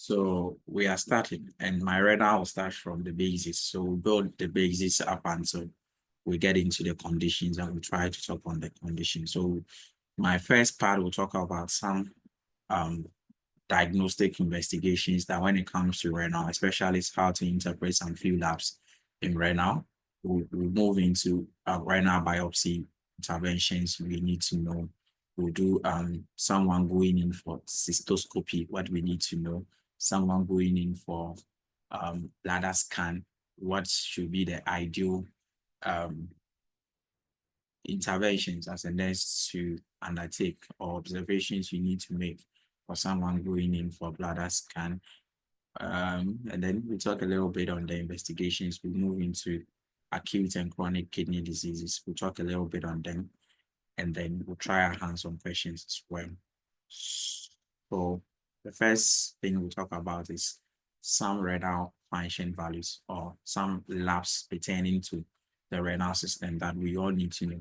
So we are starting, and my radar will start from the basis. So we build the basis up until we get into the conditions, and we try to talk on the conditions. So my first part will talk about some um diagnostic investigations that when it comes to renal, especially it's how to interpret some few labs in renal. We'll move into renal biopsy interventions we need to know. We'll do someone going in for cystoscopy, what we need to know. Someone going in for bladder scan, what should be the ideal um, interventions as a nurse to undertake, or observations you need to make for someone going in for bladder scan. And then we talk a little bit on the investigations. We move into acute and chronic kidney diseases. We'll talk a little bit on them, and then we'll try our hands on questions as well. So the first thing we'll talk about is some renal function values, or some labs pertaining to the renal system that we all need to know.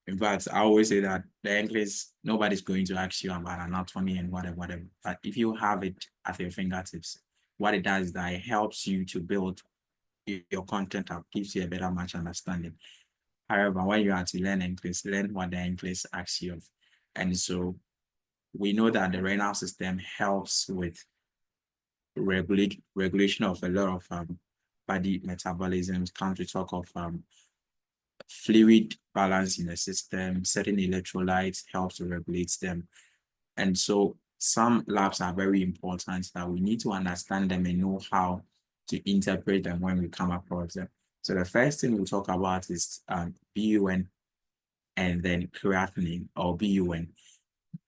In fact, I always say that the English, nobody's going to ask you about anatomy and whatever. But if you have it at your fingertips, what it does is that it helps you to build your content up, gives you a better match understanding. However, when you are to learn English, learn what the English asks you of. And so we know that the renal system helps with regulation of a lot of body metabolisms. Come to talk of fluid balance in the system, certain electrolytes helps to regulate them. And so some labs are very important that we need to understand them and know how to interpret them when we come across them. So the first thing we'll talk about is BUN and then creatinine, or BUN.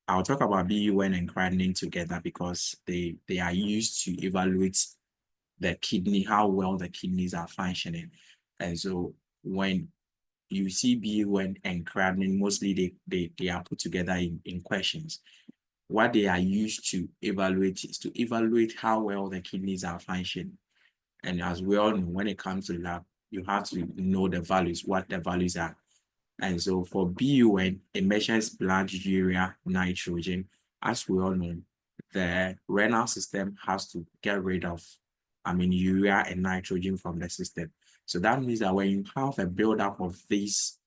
I'll talk about BUN and creatinine together because they are used to evaluate the kidney, how well the kidneys are functioning. And so when you see BUN and creatinine, mostly they are put together in questions. What they are used to evaluate is to evaluate how well the kidneys are functioning. And as we all know, when it comes to lab, you have to know the values, what the values are. And so for BUN, it measures blood urea nitrogen. As we all know, the renal system has to get rid of, urea and nitrogen from the system. So that means that when you have a buildup of these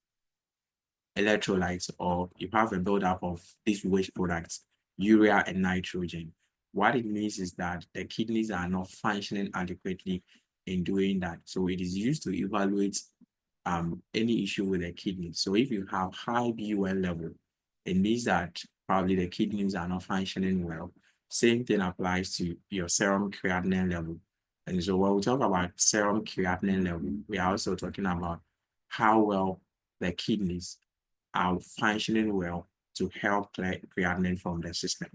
electrolytes, or you have a buildup of these waste products, urea and nitrogen, what it means is that the kidneys are not functioning adequately in doing that. So it is used to evaluate any issue with the kidney. So if you have high BUN level, it means that probably the kidneys are not functioning well. Same thing applies to your serum creatinine level. And so when we talk about serum creatinine level, we are also talking about how well the kidneys are functioning well to help clear creatinine from the system.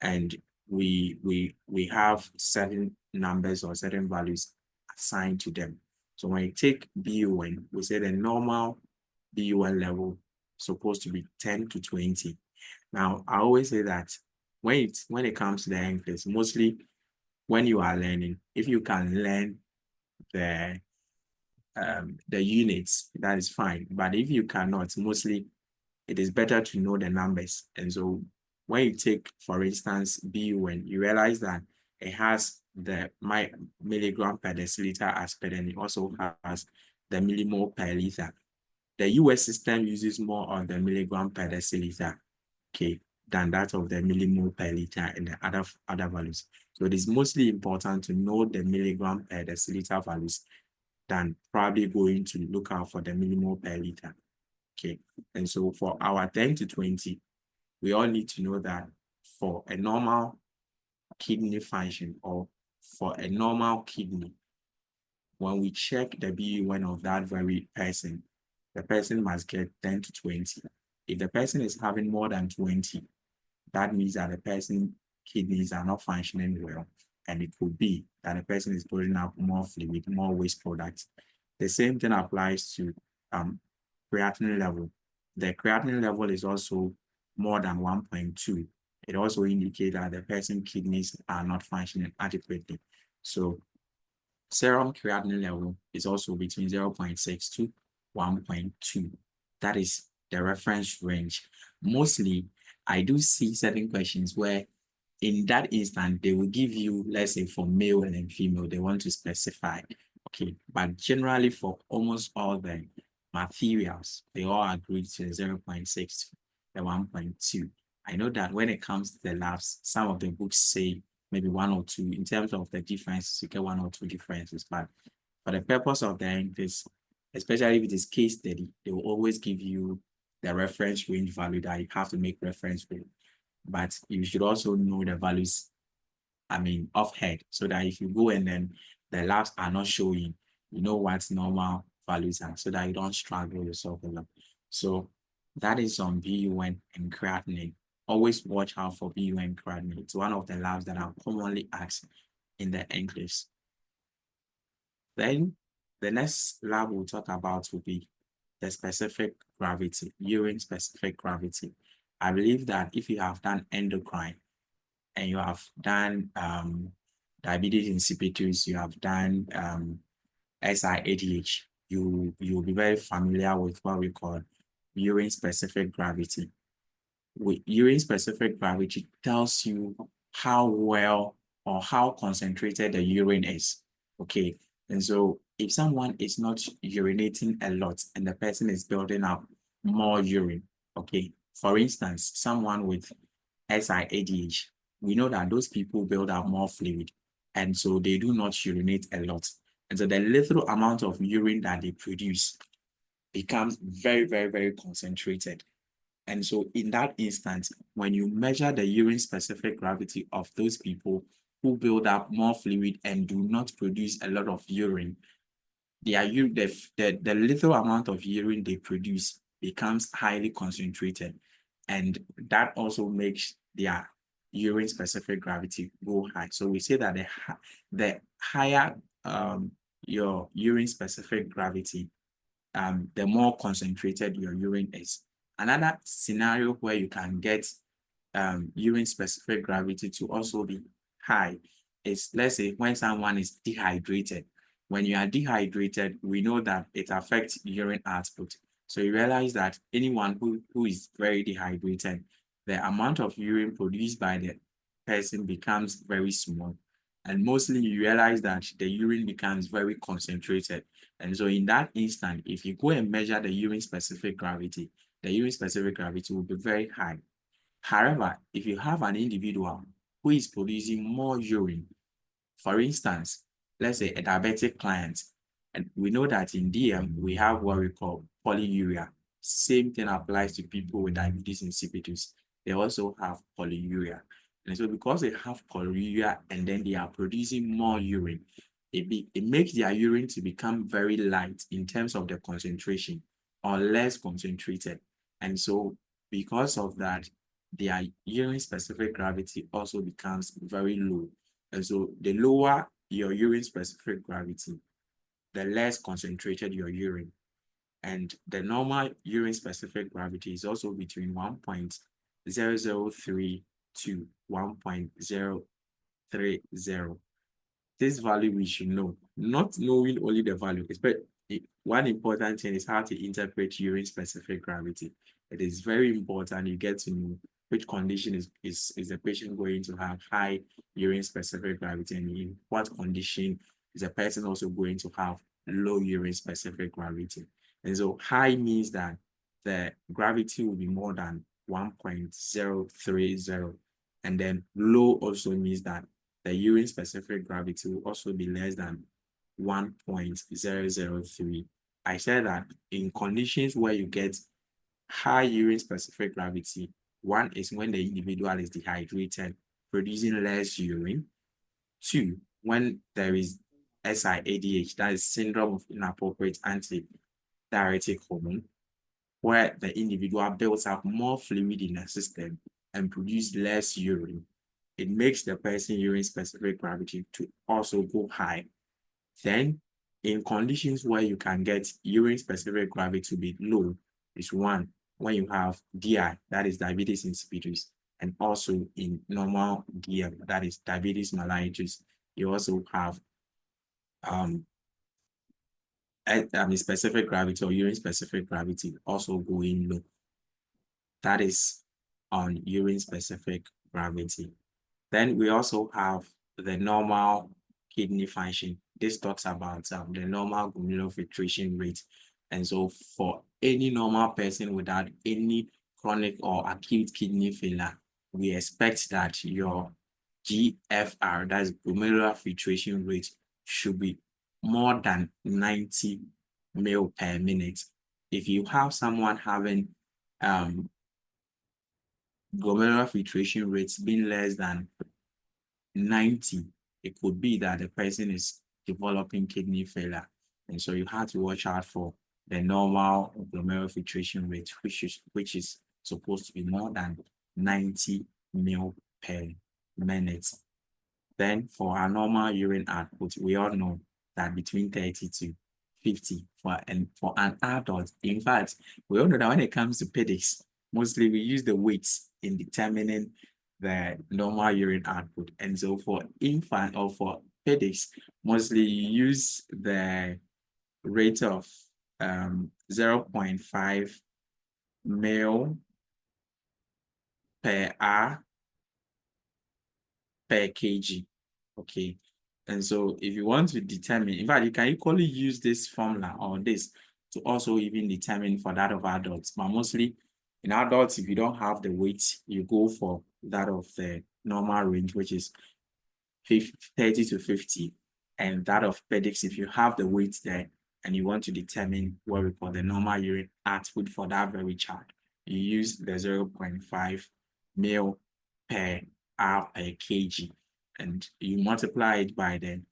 And we have certain numbers or certain values assigned to them. So when you take BUN, we say the normal BUN level is supposed to be 10 to 20. Now, I always say that when it comes to the English, mostly when you are learning, if you can learn the units, that is fine. But if you cannot, mostly it is better to know the numbers. And so when you take, for instance, BUN, you realize that it has the milligram per deciliter aspect, and it also has the millimole per liter. The US system uses more of the milligram per deciliter, okay, than that of the millimole per liter and the other values. So it is mostly important to know the milligram per deciliter values than probably going to look out for the millimole per liter. Okay, and so for our 10 to 20, we all need to know that for a normal kidney function, or for a normal kidney, when we check the BUN of that very person, the person must get 10 to 20. If the person is having more than 20, that means that the person's kidneys are not functioning well. And it could be that the person is putting out more fluid, more waste products. The same thing applies to creatinine level. The creatinine level is also more than 1.2. It also indicates that the person's kidneys are not functioning adequately. So serum creatinine level is also between 0.6 to 1.2. That is the reference range. Mostly, I do see certain questions where in that instant, they will give you, let's say for male and female, they want to specify. Okay, but generally for almost all the materials, they all agree to 0.6 to the 1.2. I know that when it comes to the labs, some of the books say maybe one or two. In terms of the differences, you get one or two differences. But for the purpose of the English, especially if it is case study, they will always give you the reference range value that you have to make reference with. But you should also know the values, I mean, off head, so that if you go and then the labs are not showing, you know what normal values are, so that you don't struggle yourself a lot. So that is on BUN and creatinine. Always watch out for BUN and creatinine. It's one of the labs that are commonly asked in the English. Then the next lab we'll talk about will be the specific gravity, urine specific gravity. I believe that if you have done endocrine and you have done diabetes insipidus, you have done SIADH, you'll be very familiar with what we call urine specific gravity. With urine specific gravity tells you how well or how concentrated the urine is. Okay. And so if someone is not urinating a lot and the person is building up more urine, okay, for instance, someone with SIADH, we know that those people build up more fluid, and so they do not urinate a lot. And so the little amount of urine that they produce becomes very, very, very concentrated. And so in that instance, when you measure the urine specific gravity of those people who build up more fluid and do not produce a lot of urine, the little amount of urine they produce becomes highly concentrated. And that also makes their urine specific gravity go high. So we say that the higher your urine specific gravity, the more concentrated your urine is. Another scenario where you can get urine specific gravity to also be high is, let's say, when someone is dehydrated. When you are dehydrated, we know that it affects urine output. So you realize that anyone who is very dehydrated, the amount of urine produced by the person becomes very small. And mostly you realize that the urine becomes very concentrated. And so in that instant, if you go and measure the urine specific gravity, the urine specific gravity will be very high. However, if you have an individual who is producing more urine, for instance, let's say a diabetic client, and we know that in DM we have what we call polyuria. Same thing applies to people with diabetes insipidus. They also have polyuria. And so because they have polyuria and then they are producing more urine, it makes their urine to become very light in terms of the concentration or less concentrated. And so because of that, their urine specific gravity also becomes very low. And so the lower your urine specific gravity, the less concentrated your urine. And the normal urine specific gravity is also between 1.003 to 1.030. This value we should know, not knowing only the value, but one important thing is how to interpret urine specific gravity. It is very important you get to know which condition is the patient going to have high urine specific gravity, and in what condition is the person also going to have low urine specific gravity. And so high means that the gravity will be more than 1.030, and then low also means that the urine specific gravity will also be less than 1.003. I said that in conditions where you get high urine specific gravity, one is when the individual is dehydrated, producing less urine. Two, when there is SIADH, that is syndrome of inappropriate antidiuretic hormone, where the individual builds up more fluid in the system and produce less urine. It makes the person urine specific gravity to also go high. Then, in conditions where you can get urine specific gravity to be low, is one, when you have DI, that is diabetes insipidus, and also in normal DM, that is diabetes mellitus, you also have specific gravity or urine specific gravity also going low. That is on urine specific gravity. Then we also have the normal kidney function. This talks about the normal glomerular filtration rate. And so for any normal person without any chronic or acute kidney failure, we expect that your GFR, that's glomerular filtration rate, should be more than 90 ml per minute. If you have someone having glomerular filtration rates being less than 90, it could be that the person is developing kidney failure. And so you have to watch out for the normal glomerular filtration rate, which is supposed to be more than 90 ml per minute. Then for our normal urine output, we all know that between 30 to 50 for an adult. In fact, we all know that when it comes to pedics, mostly we use the weights in determining the normal urine output. And so for infant or for pedics, mostly you use the rate of 0.5 ml per hour per kg. Okay. And so if you want to determine, in fact, you can equally use this formula or this to also even determine for that of adults. But mostly in adults, if you don't have the weight, you go for that of the normal range, which is 30 to 50. And that of pedics, if you have the weight there and you want to determine what we call the normal urine output for that very child, you use the 0.5 ml per hour per kg, and you multiply it by the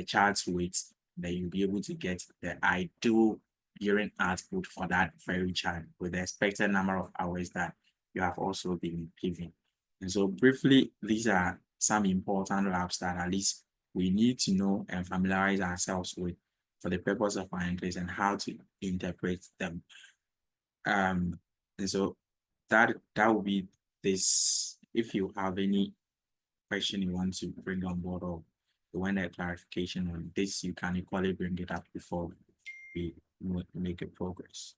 child's weight, then you'll be able to get the ideal urine output for that very child with the expected number of hours that you have also been given. And so briefly, these are some important labs that at least we need to know and familiarize ourselves with for the purpose of our English and how to interpret them. And so that will be this. If you have any question you want to bring on board or you want a clarification on this, you can equally bring it up before we make a progress.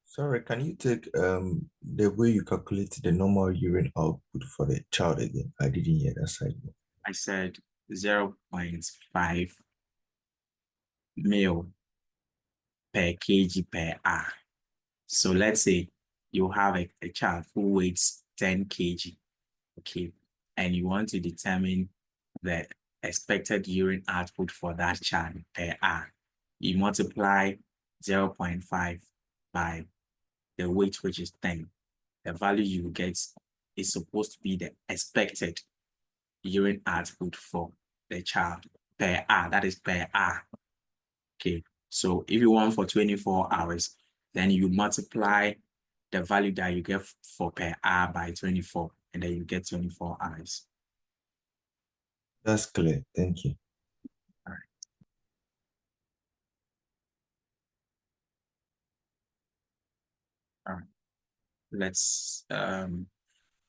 Sorry, can you take the way you calculate the normal urine output for the child again? I didn't hear that side. I said 0.5 ml per kg per hour. So let's say you have a child who weighs 10 kg, okay, and you want to determine the expected urine output for that child per hour. You multiply 0.5 by the weight, which is 10. The value you get is supposed to be the expected urine output for the child per hour. That is per hour. Okay. So if you want for 24 hours, then you multiply the value that you get for per hour by 24, and then you get 24 hours. That's clear. Thank you. All right. All right.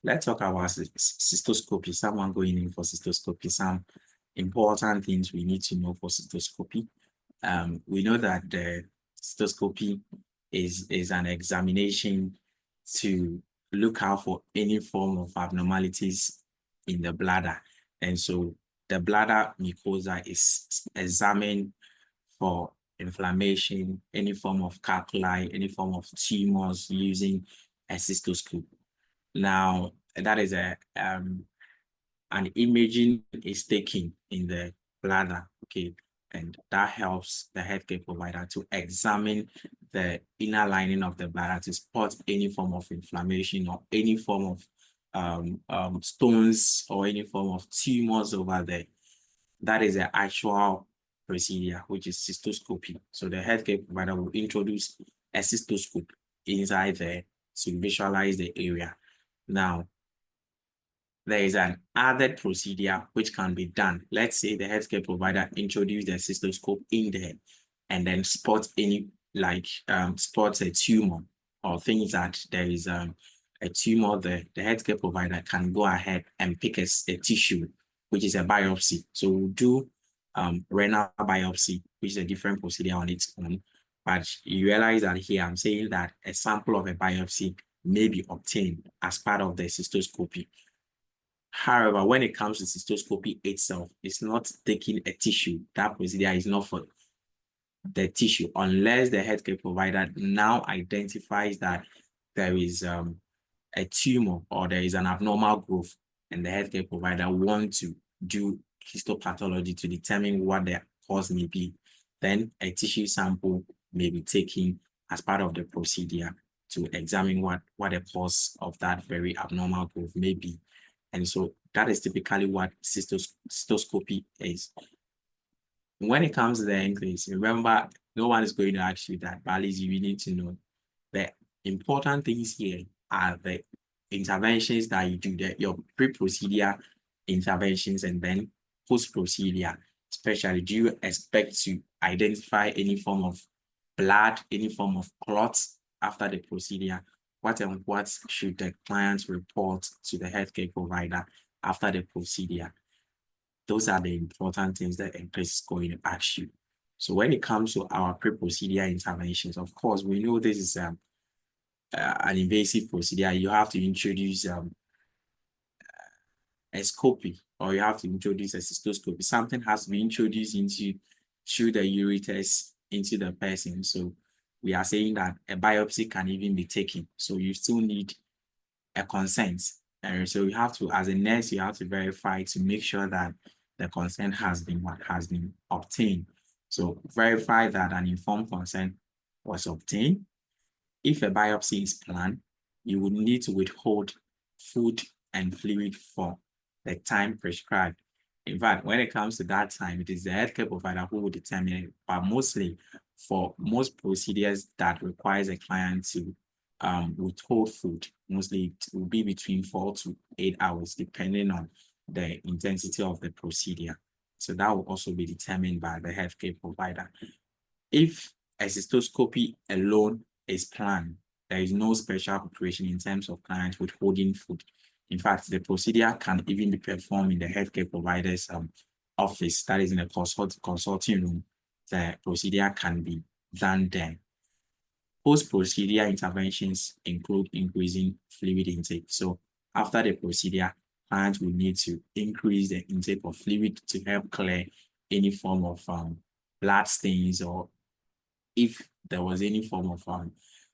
Let's talk about cystoscopy. Someone going in for cystoscopy. Some important things we need to know for cystoscopy. We know that the cystoscopy is an examination to look out for any form of abnormalities in the bladder. And so the bladder mucosa is examined for inflammation, any form of calculi, any form of tumors using a cystoscope. Now, that is an imaging is taken in the bladder, okay, and that helps the healthcare provider to examine the inner lining of the bladder to spot any form of inflammation or any form of stones or any form of tumors over there. That is the actual procedure, which is cystoscopy. So the healthcare provider will introduce a cystoscope inside there to visualize the area. Now, there is an added procedure which can be done. Let's say the healthcare provider introduced the cystoscope in there and then spots any spots a tumor or things that there is a tumor there. The healthcare provider can go ahead and pick a tissue, which is a biopsy. So we'll do renal biopsy, which is a different procedure on its own. But you realize that here I'm saying that a sample of a biopsy may be obtained as part of the cystoscopy. However, when it comes to cystoscopy itself, it's not taking a tissue. That procedure is not for the tissue unless the healthcare provider now identifies that there is a tumor or there is an abnormal growth, and the healthcare provider wants to do histopathology to determine what the cause may be. Then a tissue sample may be taken as part of the procedure to examine what the cause of that very abnormal growth may be. And so that is typically what cystoscopy is. When it comes to the increase, remember, no one is going to ask you that, but at least you need to know the important things here are the interventions that you do, your pre-procedure interventions, and then post-procedure. Especially, do you expect to identify any form of blood, any form of clots after the procedure? What and what should the client report to the healthcare provider after the procedure? Those are the important things that NCLEX is going to ask you. So when it comes to our pre-procedure interventions, of course, we know this is an invasive procedure. You have to introduce a scopy, or you have to introduce a cystoscopy. Something has to be introduced through the ureters into the person. So we are saying that a biopsy can even be taken. So you still need a consent. And so you have to, as a nurse, you have to verify to make sure that the consent has been obtained. So verify that an informed consent was obtained. If a biopsy is planned, you would need to withhold food and fluid for the time prescribed. In fact, when it comes to that time, it is the healthcare provider who will determine it, but mostly for most procedures that requires a client to withhold food, mostly it will be between 4 to 8 hours, depending on the intensity of the procedure. So that will also be determined by the healthcare provider. If a cystoscopy alone is planned, there is no special preparation in terms of clients withholding food. In fact, the procedure can even be performed in the healthcare provider's office, that is in a consulting room. The procedure can be done there. Post-procedure interventions include increasing fluid intake. So after the procedure, clients will need to increase the intake of fluid to help clear any form of blood stains, or if there was any form of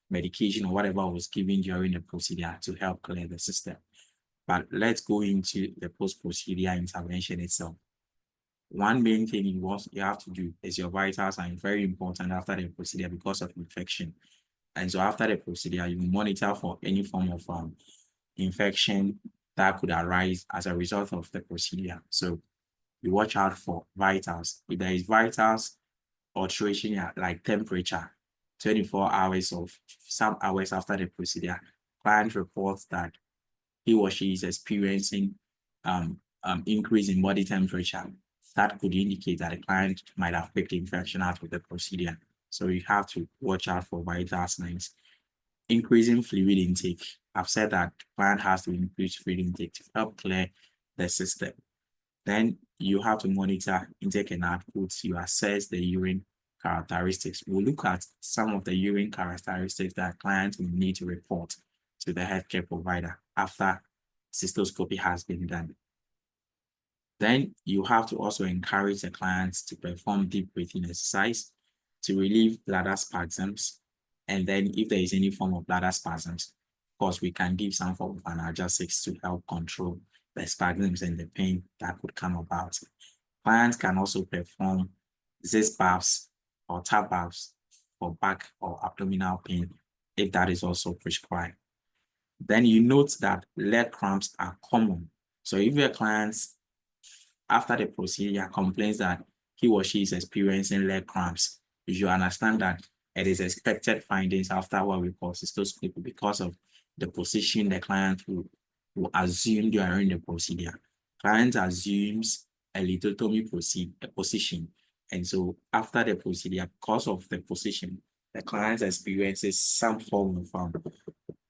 medication or whatever was given during the procedure to help clear the system. But let's go into the post-procedure intervention itself. One main thing you have to do is your vitals are very important after the procedure because of infection. And so after the procedure, you monitor for any form of infection that could arise as a result of the procedure. So you watch out for vitals. If there is vitals alteration like temperature, 24 hours or some hours after the procedure, client reports that he or she is experiencing increase in body temperature. That could indicate that the client might have picked infection out of the procedure. So you have to watch out for vital signs. Increasing fluid intake. I've said that the client has to increase fluid intake to help clear the system. Then you have to monitor intake and output. You assess the urine characteristics. We'll look at some of the urine characteristics that clients will need to report to the healthcare provider after cystoscopy has been done. Then you have to also encourage the clients to perform deep breathing exercise to relieve bladder spasms. And then if there is any form of bladder spasms, of course, we can give some form of analgesics to help control the spasms and the pain that could come about. Clients can also perform Zist baths or tap baths for back or abdominal pain if that is also prescribed. Then you note that leg cramps are common. So if your clients after the procedure complains that he or she is experiencing leg cramps, you should understand that it is expected findings after what we call cystoscopy because of the position the client will assume during the procedure. Client assumes a lithotomy position. And so after the procedure, because of the position, the client experiences some form of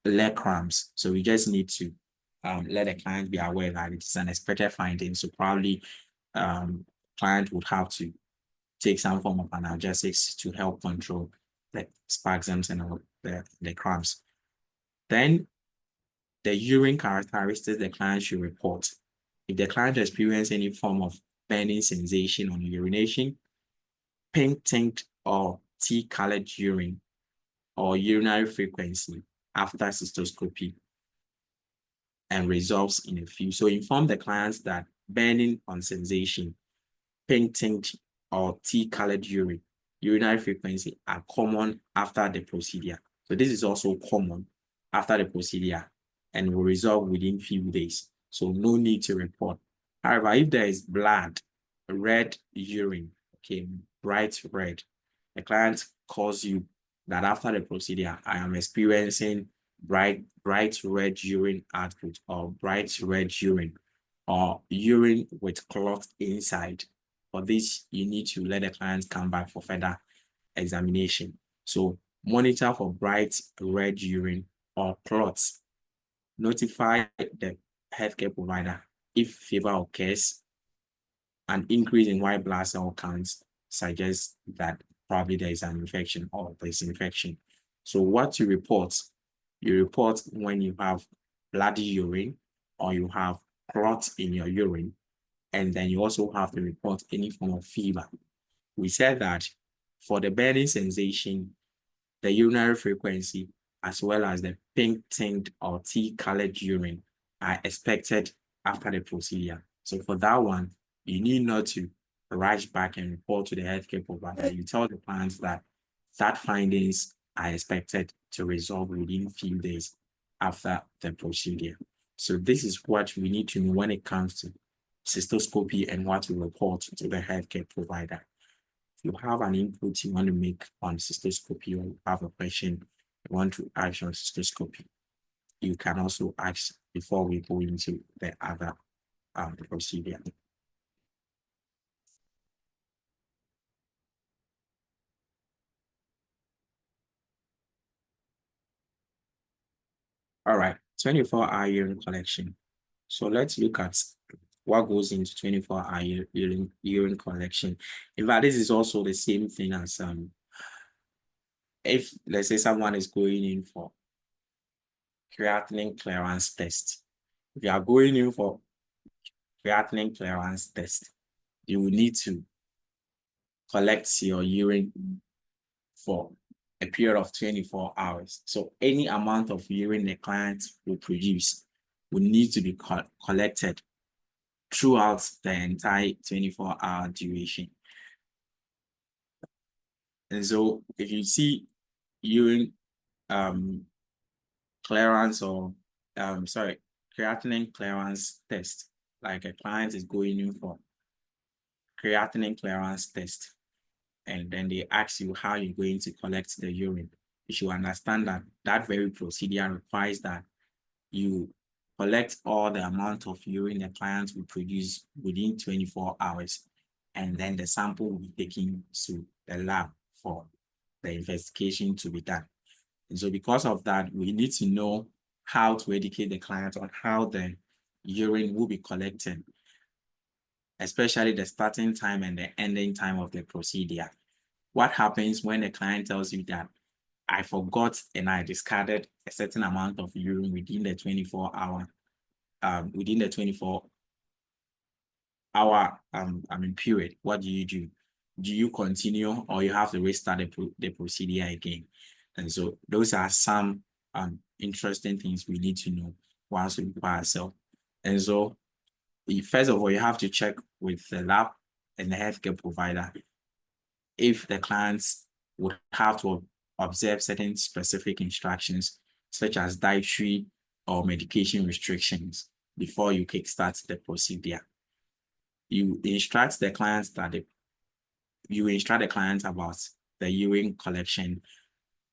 leg cramps. So we just need to let the client be aware that it is an expected finding. So probably client would have to take some form of analgesics to help control the spasms and the cramps. Then the urine characteristics the client should report. If the client experiences any form of burning sensation on urination, pink tinted or tea-colored urine, or urinary frequency after cystoscopy, and results in a few. So inform the clients that burning on sensation, pink tinted or tea-colored urine, urinary frequency are common after the procedure. So this is also common after the procedure and will resolve within few days. So no need to report. However, if there is blood, red urine, okay, bright red, the client calls you that after the procedure, I am experiencing bright red urine output, or bright red urine, or urine with clot inside. For this, you need to let the client come back for further examination. So monitor for bright red urine or clots. Notify the healthcare provider if fever occurs. An increase in white blood cell counts suggests that probably there is an infection or there's infection. So what you report when you have bloody urine or you have clots in your urine, and then you also have to report any form of fever. We said that for the burning sensation, the urinary frequency, as well as the pink tint or tea-colored urine are expected after the procedure. So for that one, you need not to rush back and report to the healthcare provider. You tell the clients that findings are expected to resolve within few days after the procedure. So this is what we need to know when it comes to cystoscopy and what to report to the healthcare provider. If you have an input you want to make on cystoscopy, or you have a question you want to ask on cystoscopy, you can also ask before we go into the other procedure. All right, 24-hour urine collection. So let's look at what goes into 24-hour urine collection. In fact, this is also the same thing as if, let's say, someone is going in for creatinine clearance test. If you are going in for creatinine clearance test, you will need to collect your urine for a period of 24 hours. So any amount of urine the client will produce will need to be collected throughout the entire 24-hour duration. And so if you see urine clearance or creatinine clearance test, like a client is going in for creatinine clearance test, and then they ask you how you're going to collect the urine, you should understand that that very procedure requires that you collect all the amount of urine the client will produce within 24 hours, and then the sample will be taken to the lab for the investigation to be done. And so because of that, we need to know how to educate the client on how the urine will be collected, especially the starting time and the ending time of the procedure. What happens when the client tells you that I forgot and I discarded a certain amount of urine within the 24-hour period? What do you do? Do you continue, or you have to restart the procedure again? And so those are some interesting things we need to know once we prepare ourselves. And so first of all, you have to check with the lab and the healthcare provider if the clients would have to observe certain specific instructions, such as dietary or medication restrictions, before you kickstart the procedure. You instruct the clients about the urine collection,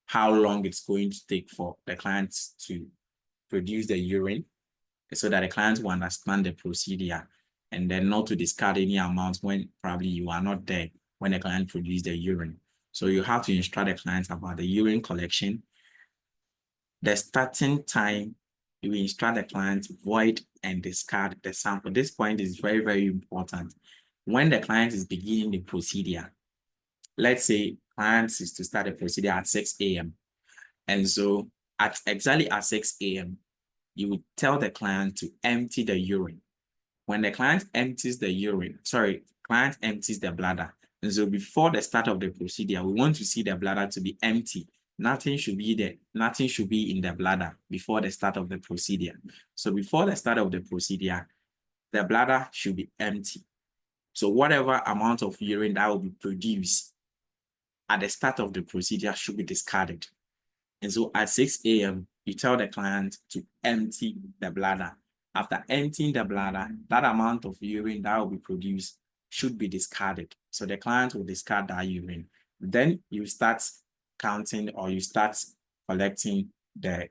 how long it's going to take for the clients to produce the urine, so that the clients will understand the procedure, and then not to discard any amounts when probably you are not there when the client produces the urine. So you have to instruct the clients about the urine collection, the starting time. You instruct the client to void and discard the sample. This point is very, very important. When the client is beginning the procedure, let's say client is to start the procedure at 6 a.m. And so exactly at 6 a.m., you would tell the client to empty the urine. when the client empties the client empties the bladder. And so before the start of the procedure, we want to see the bladder to be empty. Nothing should be there. Nothing should be in the bladder before the start of the procedure. So before the start of the procedure, the bladder should be empty. So whatever amount of urine that will be produced at the start of the procedure should be discarded. And so at 6 a.m., you tell the client to empty the bladder. After emptying the bladder, that amount of urine that will be produced should be discarded. So the client will discard that urine. Then you start counting, or you start collecting the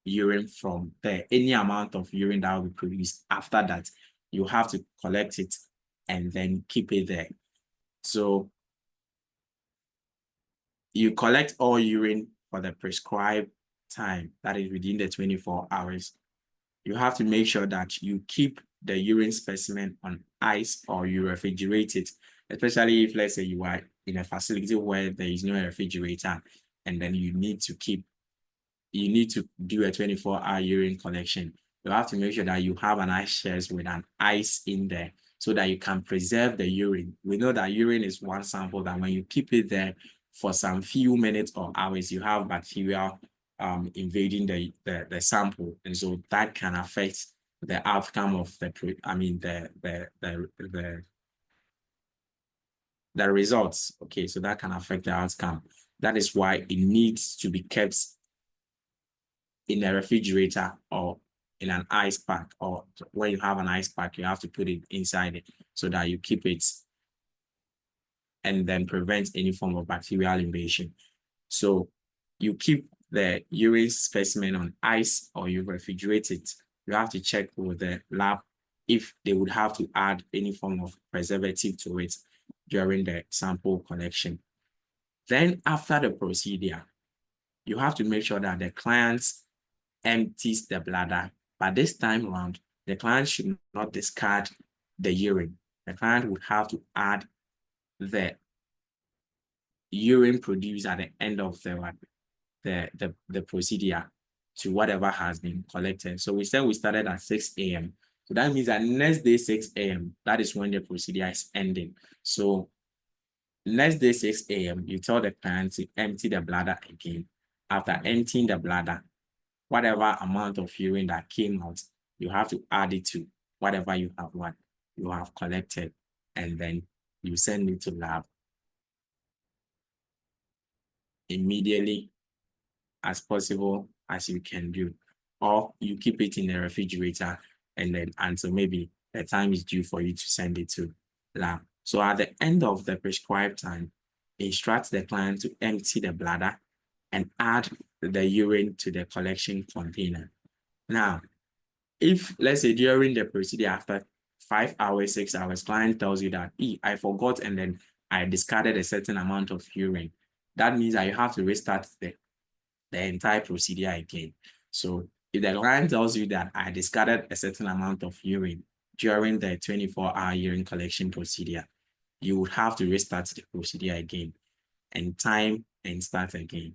urine from there. Any amount of urine that will be produced after that, you have to collect it and then keep it there. So you collect all urine for the prescribed time, that is within the 24 hours. You have to make sure that you keep the urine specimen on ice, or you refrigerate it, especially if, let's say, you are in a facility where there is no refrigerator, and then you need to do a 24-hour urine collection. You have to make sure that you have an ice chest with an ice in there so that you can preserve the urine. We know that urine is one sample that when you keep it there for some few minutes or hours, you have bacteria invading the sample, and so that can affect the outcome of the results. Okay, so that can affect the outcome. That is why it needs to be kept in a refrigerator or in an ice pack, or when you have an ice pack, you have to put it inside it so that you keep it and then prevent any form of bacterial invasion. So you keep the urine specimen on ice, or you refrigerate it. You have to check with the lab if they would have to add any form of preservative to it during the sample collection. Then after the procedure, you have to make sure that the client empties the bladder. But this time around, the client should not discard the urine. The client would have to add the urine produced at the end of the procedure to whatever has been collected. So we said we started at 6 a.m. So that means that next day, 6 a.m., that is when the procedure is ending. So next day, 6 a.m., you tell the client to empty the bladder again. After emptying the bladder, whatever amount of urine that came out, you have to add it to whatever you have collected, and then you send it to lab immediately as possible as you can do, or you keep it in the refrigerator and then until maybe the time is due for you to send it to lab. So at the end of the prescribed time, instruct the client to empty the bladder and add the urine to the collection container. Now, if, let's say, during the procedure after 5 hours, 6 hours, client tells you that, I forgot and then I discarded a certain amount of urine, that means that you have to restart the entire procedure again. So if the client tells you that I discarded a certain amount of urine during the 24-hour urine collection procedure, you would have to restart the procedure again and time and start again.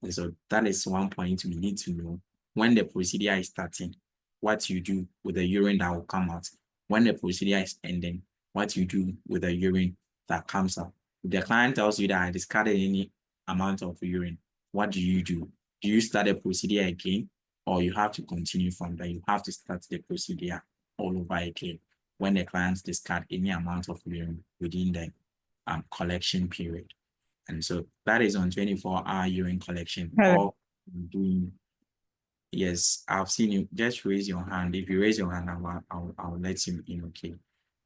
And so that is one point we need to know. When the procedure is starting, what you do with the urine that will come out. When the procedure is ending, what you do with the urine that comes out. If the client tells you that I discarded any amount of urine, what do you do? Do you start the procedure again, or you have to continue from there? You have to start the procedure all over again when the clients discard any amount of urine within the collection period. And so that is on 24-hour urine collection. Or doing, yes, I've seen you. Just raise your hand. If you raise your hand, I'll let you in. Okay.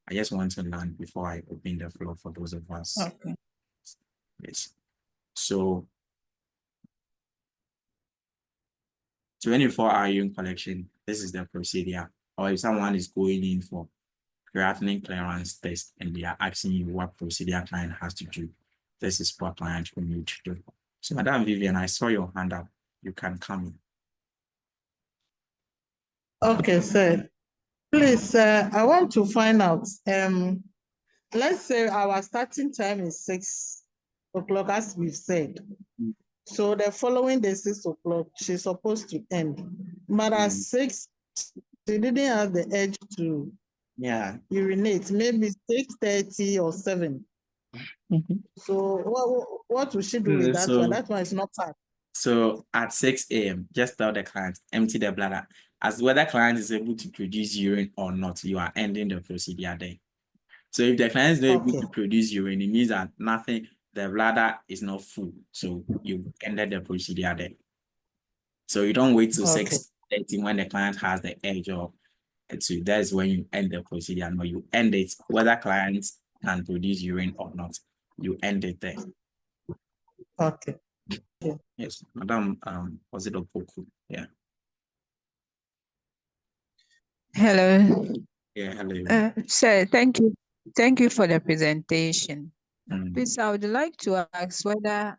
I just want to learn before I open the floor for those of us. Okay. Yes. So 24-hour urine collection, this is the procedure. Or if someone is going in for creatinine clearance test and they are asking you what procedure client has to do, this is what client will need to do. So Madam Vivian, I saw your hand up. You can come in. Okay, sir. Please, I want to find out, let's say our starting time is 6 o'clock, as we've said. So the following day, 6 o'clock, she's supposed to end. But at 6, she didn't have the urge to urinate, maybe 6:30 or 7. So what will she do with that one? That one is not part. So at 6 a.m., just tell the client, empty the bladder. As whether client is able to produce urine or not, you are ending the procedure there. So if the client is not able to produce urine, it means that the bladder is not full. So you ended the procedure there. So you don't wait till 6:30 when the client has the edge or that's when you end the procedure. No, you end it whether clients can produce urine or not. You end it there. Okay. Yes, Madam was it Opoku? Yeah. Hello. Yeah, hello. Sir, thank you. Thank you for the presentation. Mm. Please, I would like to ask whether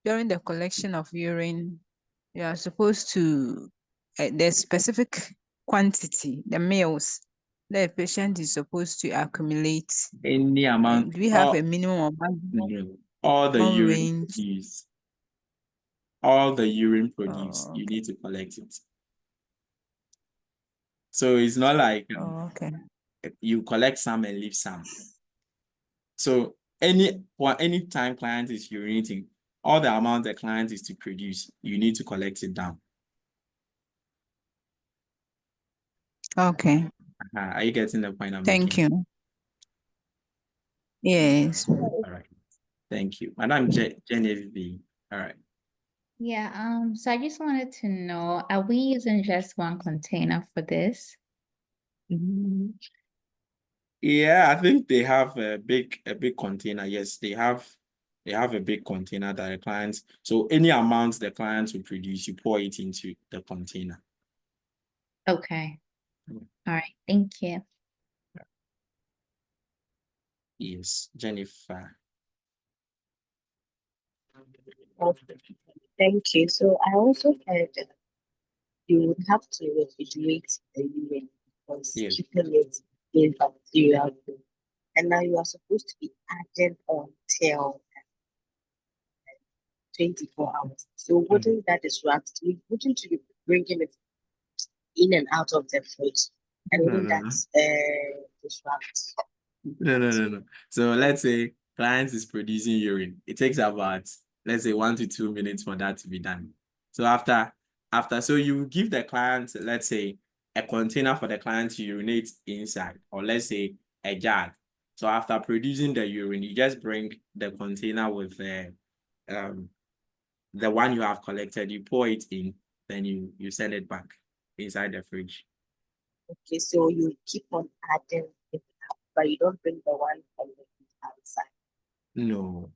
during the collection of urine, you are supposed to, the specific quantity, the mils that a patient is supposed to accumulate. Any amount. Do we have a minimum or maximum? No. All the urine range? produced. All the urine produced, you need to collect it. So it's not like you collect some and leave some. So any time client is urinating, all the amount the client is to produce, you need to collect it down. Okay. Are you getting the point I'm making? Thank you. Yes. All right. Thank you. Madam Genevieve. All right. Yeah, so I just wanted to know, are we using just one container for this? Yeah, I think they have a big container. Yes, they have a big container that the clients. So any amount the clients will produce, you pour it into the container. Okay. All right. Thank you. Yes, Jennifer. Thank you. So I also heard that you would have to refrigerate the urine because keeping it in bacteria, and now you are supposed to be added until 24 hours. So wouldn't that disrupt? Wouldn't you be bringing it in and out of the fridge, and wouldn't that disrupt? No. So let's say client is producing urine. It takes about, let's say, 1 to 2 minutes for that to be done. So after, so you give the client, let's say, a container for the client to urinate inside, or let's say a jug. So after producing the urine, you just bring the container with the one you have collected, you pour it in, then you send it back inside the fridge. Okay, so you keep on adding it up, but you don't bring the one from the outside. No.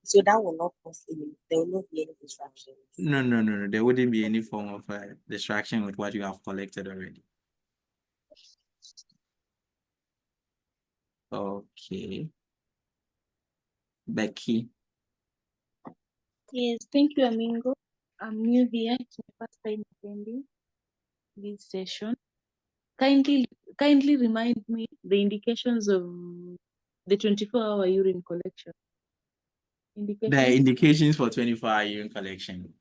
So that will not cause there will not be any disruption. No. There wouldn't be any form of distraction with what you have collected already. Okay. Becky. Yes, thank you, Amingo. I'm new here. It's my first time attending this session. Kindly remind me the indications of the 24-hour urine collection. The indications for 24-hour urine collection.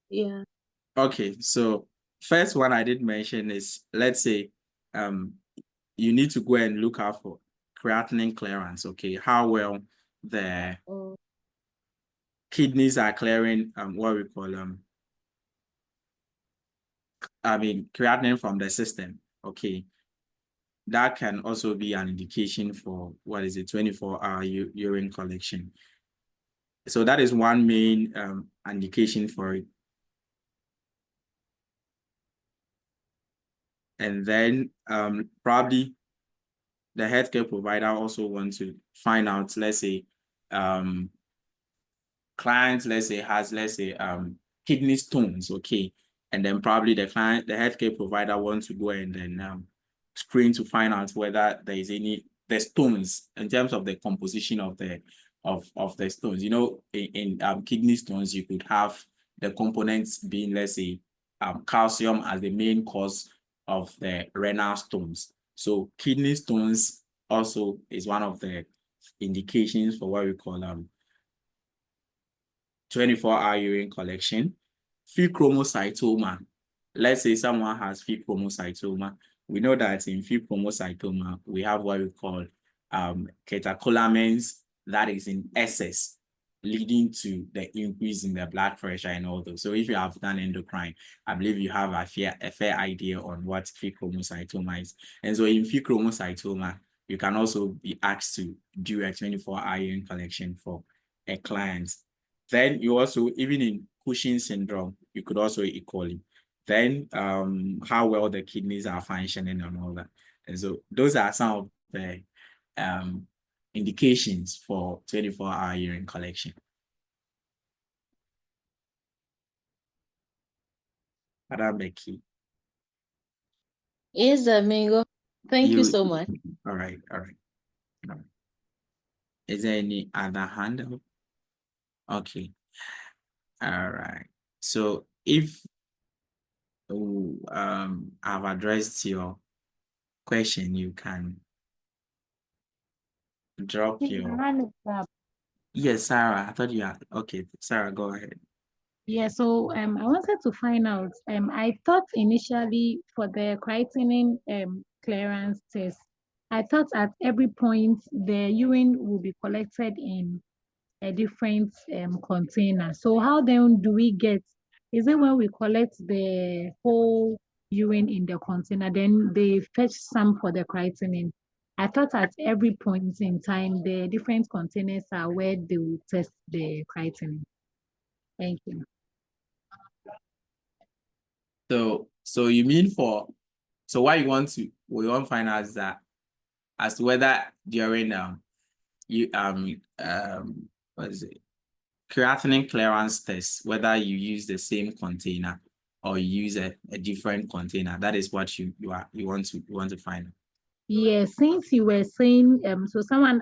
Yeah. Okay, so first one I did mention is, let's say, you need to go and look out for creatinine clearance. Okay, how well the kidneys are clearing what we call creatinine from the system. Okay, that can also be an indication for 24-hour urine collection. So that is one main indication for it. And then probably the healthcare provider also wants to find out, let's say, client, let's say, has, kidney stones, okay. And then probably the healthcare provider wants to go and then screen to find out whether there is the stones in terms of the composition of the stones. You know, in kidney stones, you could have the components being, let's say, calcium as the main cause of the renal stones. So kidney stones also is one of the indications for what we call 24-hour urine collection. Pheochromocytoma. Let's say someone has pheochromocytoma. we know that in pheochromocytoma, we have what we call catecholamines that is in excess, leading to the increase in the blood pressure and all those. So if you have done endocrine, I believe you have a fair idea on what pheochromocytoma is. And so in pheochromocytoma, you can also be asked to do a 24-hour urine collection for a client. Then you also, even in Cushing's syndrome, you could also equally. Then how well the kidneys are functioning and all that. And so those are some of the indications for 24-hour urine collection. Madam Becky. Yes, Domingo. Thank you so much. All right. Is there any other hand? Okay. All right. So if I've addressed your question, you can drop your. Yes, Sarah. I thought you had. Okay, Sarah, go ahead. Yeah, so I wanted to find out. I thought initially for the creatinine clearance test, I thought at every point the urine will be collected in a different container. So how then do we get? Is it when we collect the whole urine in the container, then they fetch some for the creatinine? I thought at every point in time the different containers are where they will test the creatinine. Thank you. So you mean so what we want to find out is that as to whether during what is it, creatinine clearance test, whether you use the same container or you use a different container. That is what you want to find out. Yeah, since you were saying so someone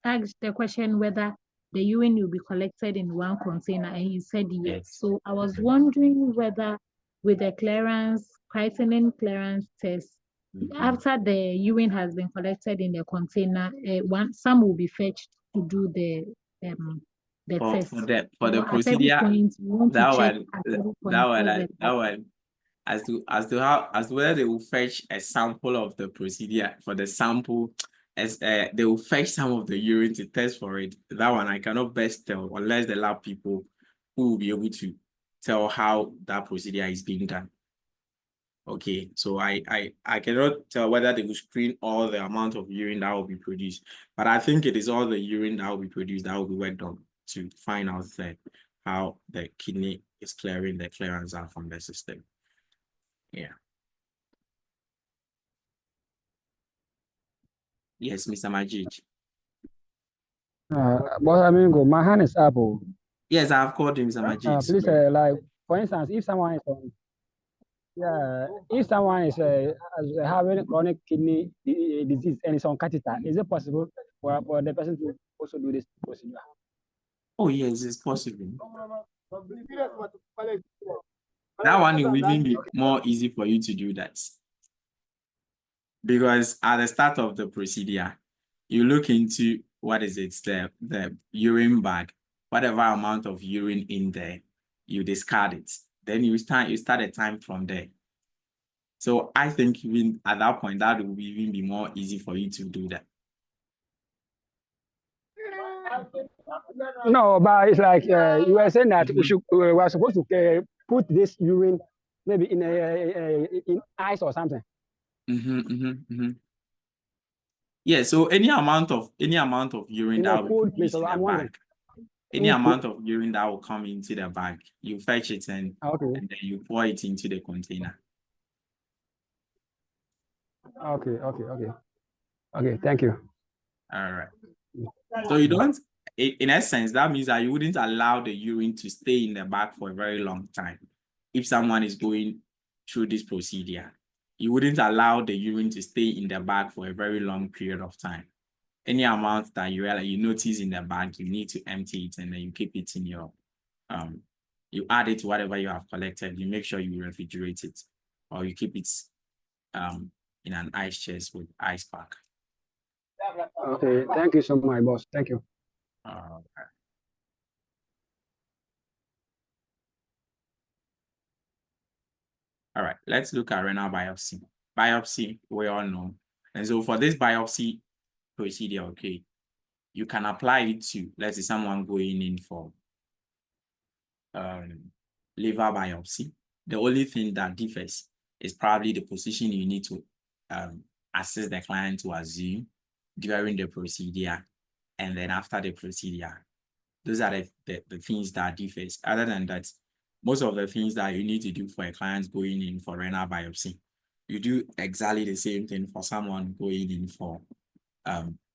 asked the question whether the urine will be collected in one container and you said yes. So I was wondering whether with the creatinine clearance test, after the urine has been collected in the container, some will be fetched to do the test. For the procedure, that one as to whether they will fetch a sample of the procedure for the sample, as they will fetch some of the urine to test for it. That one I cannot best tell unless the lab people who will be able to tell how that procedure is being done. Okay, so I cannot tell whether they will screen all the amount of urine that will be produced, but I think it is all the urine that will be produced that will be worked on to find out how the kidney is clearing the clearance out from the system. Yeah. Yes, Mr. Majid. But I mean, my hand is up. Yes, I've called him Mr. Majid. Please, like for instance, if someone is having chronic kidney disease and is on catheter, is it possible for the person to also do this procedure? Oh yes, it's possible. That one will even be more easy for you to do that. Because at the start of the procedure, you look into what is it, the urine bag, whatever amount of urine in there, you discard it. Then you start a time from there. So I think even at that point, that will even be more easy for you to do that. No, but it's like you were saying that we were supposed to put this urine maybe in ice or something. Yeah, so any amount of urine that will be produced in the bag, any amount of urine that will come into the bag, you fetch it and then you pour it into the container. Okay, thank you. All right. So you don't, in essence, that means that you wouldn't allow the urine to stay in the bag for a very long time. If someone is going through this procedure, you wouldn't allow the urine to stay in the bag for a very long period of time. Any amount that you notice in the bag, you need to empty it and then you keep it in your, you add it to whatever you have collected. You make sure you refrigerate it or you keep it in an ice chest with ice pack. Okay, thank you so much, boss. Thank you. Okay. All right, let's look at renal biopsy. biopsy, we all know. And so for this biopsy procedure, okay, you can apply it to, let's say, someone going in for liver biopsy. The only thing that differs is probably the position you need to assist the client to assume during the procedure and then after the procedure. Those are the things that differs. Other than that, most of the things that you need to do for a client going in for renal biopsy, you do exactly the same thing for someone going in for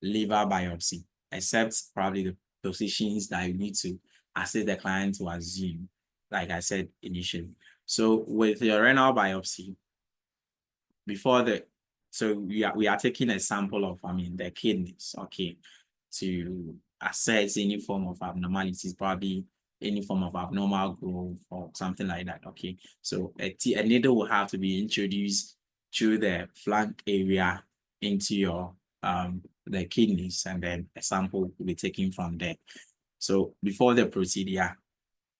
liver biopsy, except probably the positions that you need to assist the client to assume, like I said initially. So with your renal biopsy, so we are taking a sample of, the kidneys, okay, to assess any form of abnormalities, probably any form of abnormal growth or something like that, okay. So a needle will have to be introduced through the flank area into your the kidneys, and then a sample will be taken from there. So before the procedure,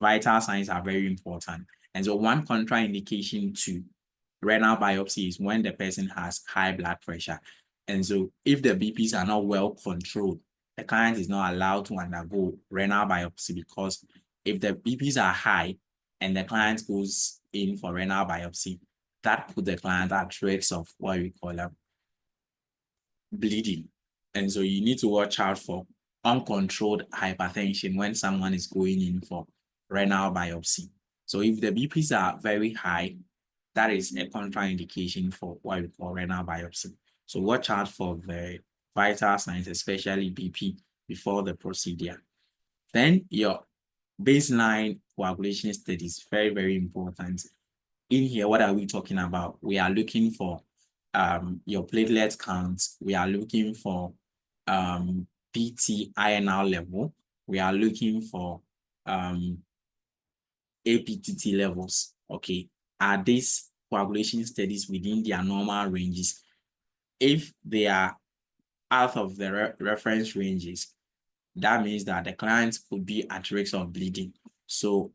vital signs are very important. And so one contraindication to renal biopsy is when the person has high blood pressure. And so if the BPs are not well controlled, the client is not allowed to undergo renal biopsy, because if the BPs are high and the client goes in for renal biopsy, that puts the client at risk of what we call bleeding. And so you need to watch out for uncontrolled hypertension when someone is going in for renal biopsy. So if the BPs are very high, that is a contraindication for what we call renal biopsy. So watch out for the vital signs, especially BP, before the procedure. Then your baseline coagulation study is very, very important. In here, what are we talking about? We are looking for your platelet counts. We are looking for PT-INR level. We are looking for APTT levels. Okay, are these coagulation studies within their normal ranges? If they are out of the reference ranges, that means that the client could be at risk of bleeding. So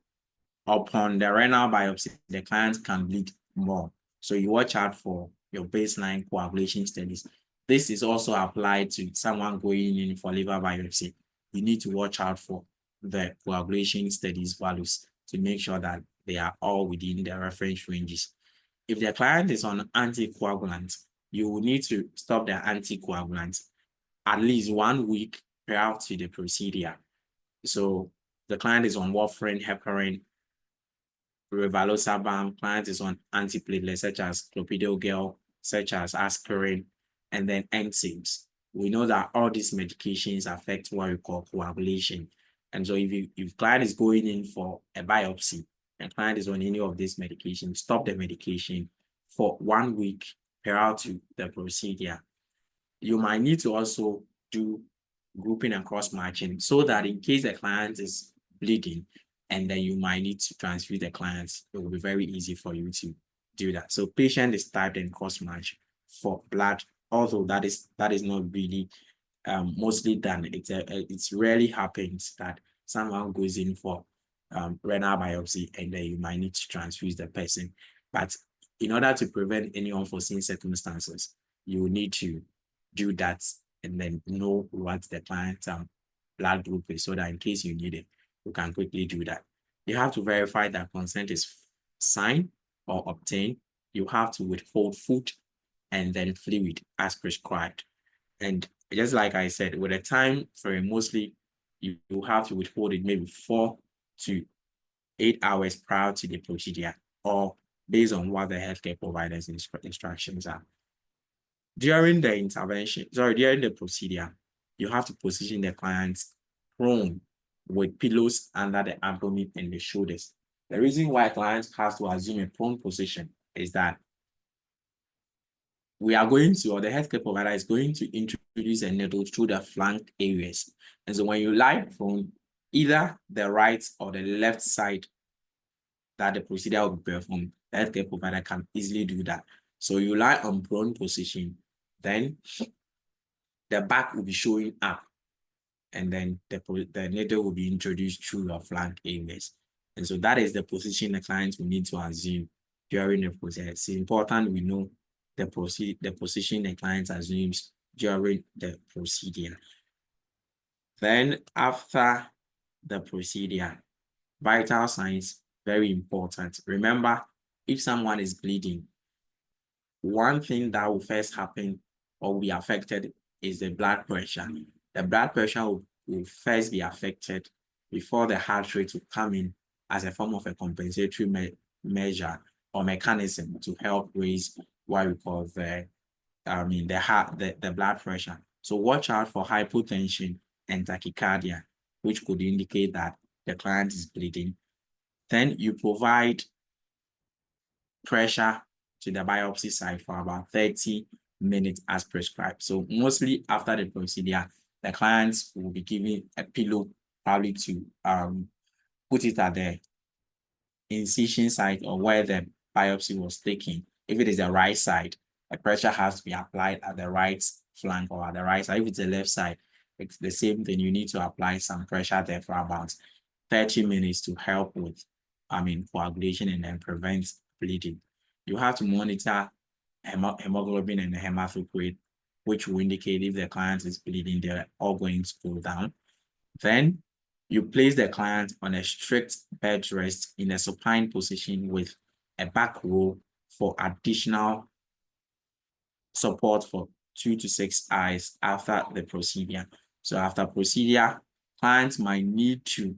upon the renal biopsy, the client can bleed more. So you watch out for your baseline coagulation studies. This is also applied to someone going in for liver biopsy. You need to watch out for the coagulation studies values to make sure that they are all within the reference ranges. If the client is on anticoagulant, you will need to stop the anticoagulant at least 1 week prior to the procedure. So the client is on warfarin, heparin, rivaroxaban, client is on antiplatelets such as clopidogrel, such as aspirin, and then NSAIDs. We know that all these medications affect what we call coagulation. And so if client is going in for a biopsy and client is on any of these medications, stop the medication for 1 week prior to the procedure. You might need to also do grouping and cross-matching so that in case the client is bleeding and then you might need to transfuse the client, it will be very easy for you to do that. So patient is typed and cross-match for blood, although that is not really mostly done. It's rarely happens that someone goes in for renal biopsy and then you might need to transfuse the person. But in order to prevent any unforeseen circumstances, you will need to do that and then know what the client's blood group is, so that in case you need it, you can quickly do that. You have to verify that consent is signed or obtained. You have to withhold food and then fluid as prescribed. And just like I said, with a time frame, mostly you have to withhold it maybe 4 to 8 hours prior to the procedure, or based on what the healthcare provider's instructions are. During the procedure, you have to position the client prone with pillows under the abdomen and the shoulders. The reason why clients have to assume a prone position is that we are going to, or the healthcare provider is going to introduce a needle through the flank areas. And so when you lie prone, either the right or the left side that the procedure will be performed, the healthcare provider can easily do that. So you lie on prone position, then the back will be showing up, and then the needle will be introduced through your flank areas. And so that is the position the client will need to assume during the process. It's important we know the position the client assumes during the procedure. Then after the procedure, vital signs, very important. Remember, if someone is bleeding, one thing that will first happen or be affected is the blood pressure. The blood pressure will first be affected before the heart rate will come in as a form of a compensatory measure or mechanism to help raise what we call the blood pressure. So watch out for hypotension and tachycardia, which could indicate that the client is bleeding. Then you provide pressure to the biopsy site for about 30 minutes as prescribed. So mostly after the procedure, the clients will be given a pillow probably to put it at the incision site or where the biopsy was taken. If it is the right side, the pressure has to be applied at the right flank or at the right side. If it's the left side, it's the same thing. You need to apply some pressure there for about 30 minutes to help with, coagulation and then prevent bleeding. You have to monitor hemoglobin and the hematocrit, which will indicate if the client is bleeding, they're all going to go down. Then you place the client on a strict bed rest in a supine position with a back roll for additional support for 2 to 6 hours after the procedure. So after procedure, clients might need to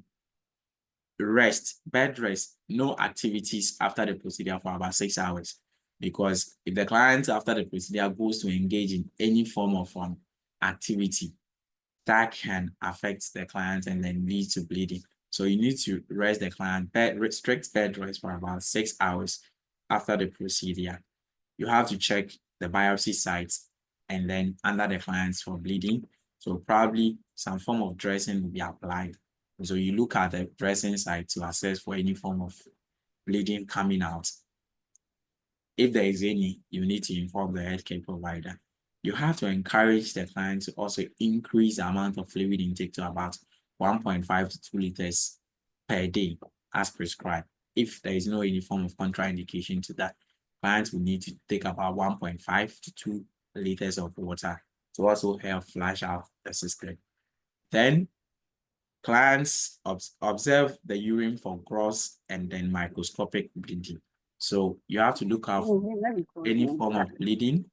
rest, bed rest, no activities after the procedure for about 6 hours. Because if the client after the procedure goes to engage in any form of activity, that can affect the client and then lead to bleeding. So you need to rest the client, strict bed rest for about 6 hours after the procedure. You have to check the biopsy sites and then under the clients for bleeding. So probably some form of dressing will be applied. So you look at the dressing site to assess for any form of bleeding coming out. If there is any, you need to inform the healthcare provider. You have to encourage the client to also increase the amount of fluid intake to about 1.5 to 2 liters per day as prescribed. If there is no any form of contraindication to that, clients will need to take about 1.5 to 2 liters of water to also help flush out the system. Then clients observe the urine for gross and then microscopic bleeding. So you have to look out for any form of bleeding.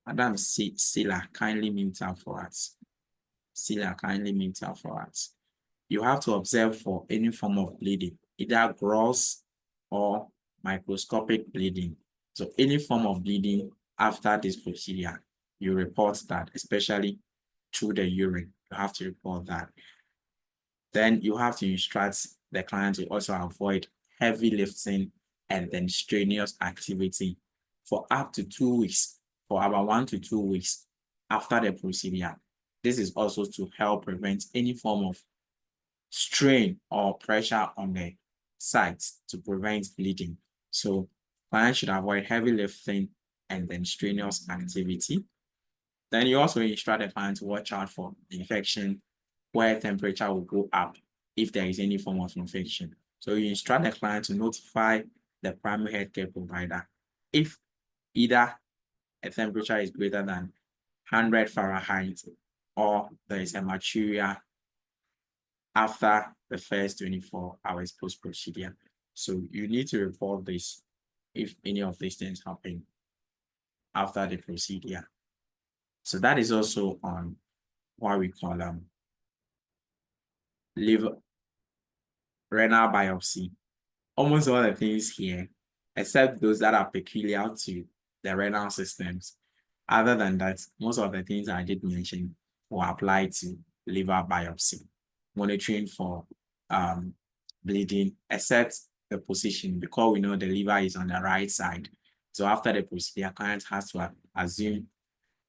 Madam Sila, kindly mute out for us. Sila, kindly mute out for us. You have to observe for any form of bleeding, either gross or microscopic bleeding. So any form of bleeding after this procedure, you report that, especially through the urine. You have to report that. Then you have to instruct the client to also avoid heavy lifting and then strenuous activity for up to 2 weeks, for about 1 to 2 weeks after the procedure. This is also to help prevent any form of strain or pressure on the sites to prevent bleeding. So clients should avoid heavy lifting and then strenuous activity. Then you also instruct the client to watch out for infection where temperature will go up if there is any form of infection. So you instruct the client to notify the primary healthcare provider if either a temperature is greater than 100 Fahrenheit or there is hematuria after the first 24 hours post-procedure. So you need to report this if any of these things happen after the procedure. So that is also on what we call liver renal biopsy. Almost all the things here, except those that are peculiar to the renal systems. Other than that, most of the things I did mention will apply to liver biopsy, monitoring for bleeding, except the position, because we know the liver is on the right side. So after the procedure, client has to assume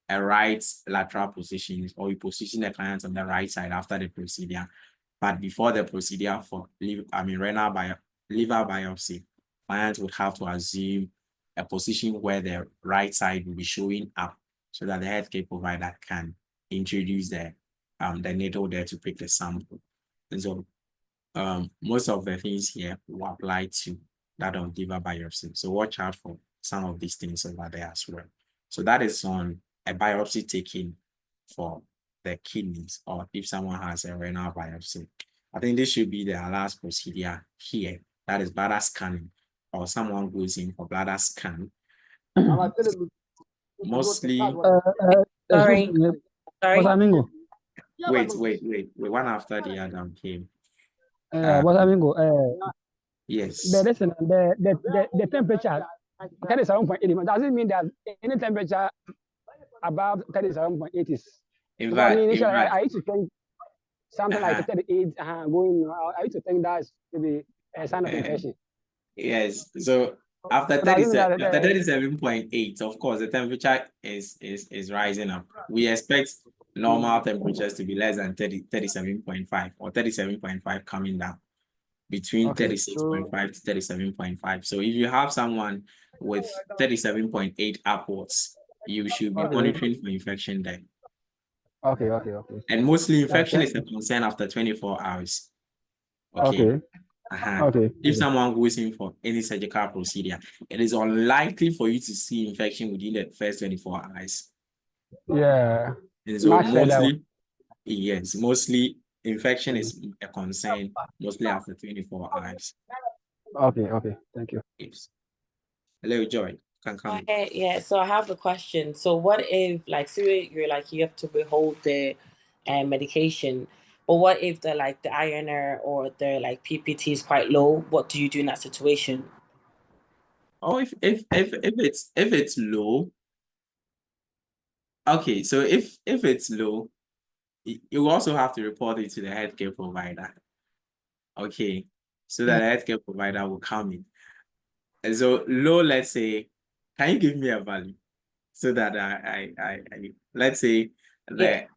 a right lateral position, or you position the client on the right side after the procedure. But before the procedure for liver biopsy, clients would have to assume a position where the right side will be showing up so that the healthcare provider can introduce the needle there to pick the sample. And so most of the things here will apply to that of liver biopsy. So watch out for some of these things over there as well. So that is on a biopsy taken for the kidneys, or if someone has a renal biopsy. I think this should be the last procedure here. That is bladder scanning, or someone goes in for bladder scan. Mostly. Sorry. Wait. One after the other came. Yes. The temperature 37.8. Doesn't mean that any temperature above 37.8 is. In Because fact, initially I used to think something like 38 going. I used to think that's maybe a sign of infection. Yes. So after 37.8, of course, the temperature is rising up. We expect normal temperatures to be less than 37.5 or 37.5 coming down, between 36.5 to 37.5. So if you have someone with 37.8 upwards, you should be monitoring for infection there. Okay. And mostly infection is a concern after 24 hours. Okay. If someone goes in for any surgical procedure, it is unlikely for you to see infection within the first 24 hours. Yeah. And so mostly infection is a concern mostly after 24 hours. Okay. Thank you. Yes. Hello, Joy. Can come. Okay, yeah. So I have a question. So what if, like, say you're like you have to withhold the medication, but what if the ironer or the PPT is quite low? What do you do in that situation? Oh, if it's low, okay. So if it's low, you also have to report it to the healthcare provider. Okay, so that the healthcare provider will come in. And so low, let's say, can you give me a value so that I let's say Let's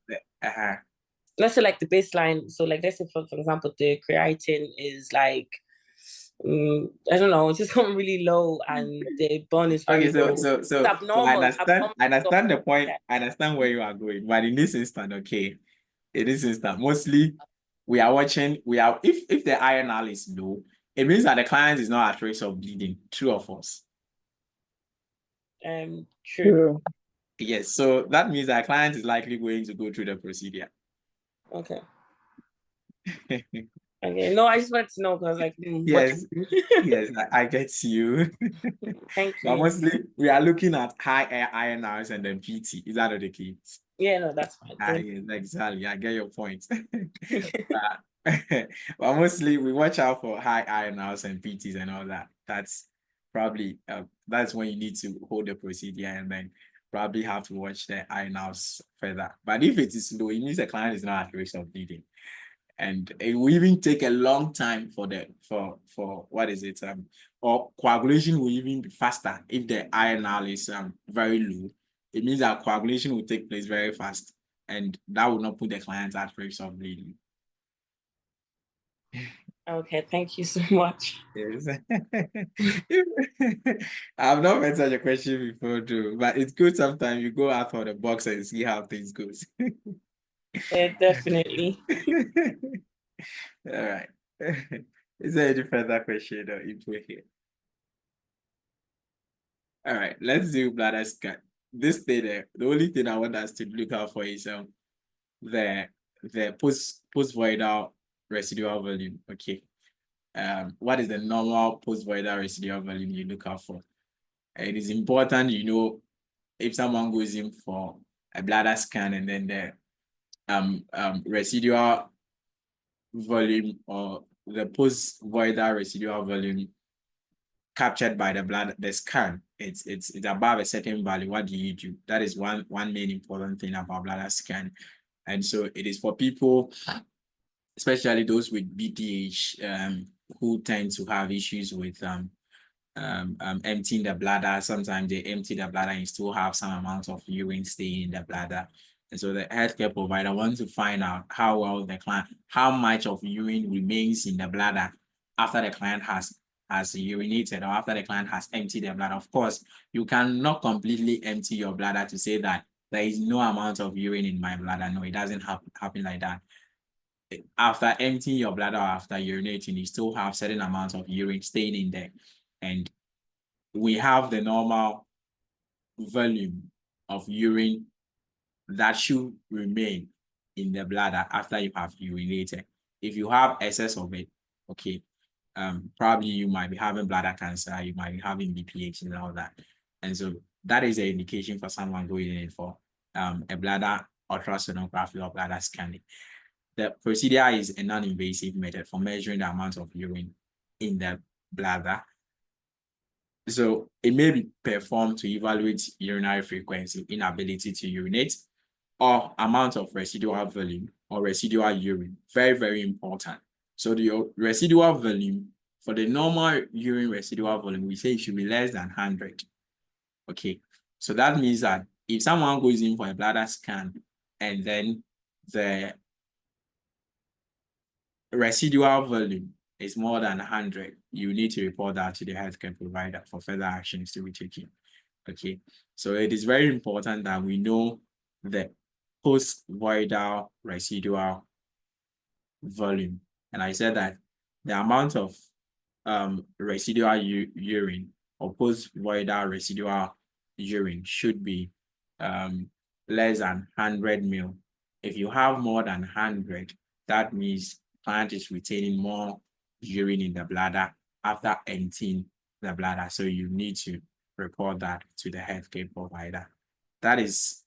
say the baseline. So let's say for example the creatinine is I don't know, just something really low, and the bone is very low. So abnormal. I understand the point. I understand where you are going, but in this instant, mostly we are watching. If the INR is low, it means that the client is not at risk of bleeding. True or false? True. Yes, so that means that client is likely going to go through the procedure. Okay. Okay. No, I just wanted to know because yes, I get you. Thank you. But mostly we are looking at high INRs and then PT. Is that the case? Yeah, no, that's fine. Yes, exactly. I get your point. But mostly we watch out for high INRs and PTs and all that. That's probably that's when you need to hold the procedure and then probably have to watch the INRs further. But if it is low, it means the client is not at risk of bleeding. And it will even take a long time for what is it? Or coagulation will even be faster if the INR is very low. It means that coagulation will take place very fast, and that will not put the client at risk of bleeding. Okay, thank you so much. Yes. I've not met such a question before, too, but it's good sometimes you go out of the box and see how things go. Yeah, definitely. All right. Is there any further question or input here? All right, let's do bladder scan. This thing, the only thing I want us to look out for is the post-voidal residual volume. Okay. What is the normal post-voidal residual volume you look out for? It is important, if someone goes in for a bladder scan and then the residual volume or the post-voidal residual volume captured by the scan, it's above a certain value. What do you do? That is one main important thing about bladder scan. And so it is for people, especially those with BPH, who tend to have issues with emptying the bladder. Sometimes they empty the bladder and still have some amount of urine staying in the bladder. And so the healthcare provider wants to find out how much of urine remains in the bladder after the client has urinated or after the client has emptied the bladder. Of course, you cannot completely empty your bladder to say that there is no amount of urine in my bladder. No, it doesn't happen like that. After emptying your bladder or after urinating, you still have certain amounts of urine staying in there. And we have the normal volume of urine that should remain in the bladder after you have urinated. If you have excess of it, okay, probably you might be having bladder cancer, you might be having BPH and all that. And so that is an indication for someone going in for a bladder ultrasonography or bladder scanning. The procedure is a non-invasive method for measuring the amount of urine in the bladder. So it may be performed to evaluate urinary frequency, inability to urinate, or amount of residual volume or residual urine. Very, very important. So the residual volume, for the normal urine residual volume, we say it should be less than 100. Okay, so that means that if someone goes in for a bladder scan and then the residual volume is more than 100, you need to report that to the healthcare provider for further actions to be taken. Okay, so it is very important that we know the post-voidal residual volume. And I said that the amount of residual urine or post-voidal residual urine should be less than 100 ml. If you have more than 100, that means client is retaining more urine in the bladder after emptying the bladder. So you need to report that to the healthcare provider. That is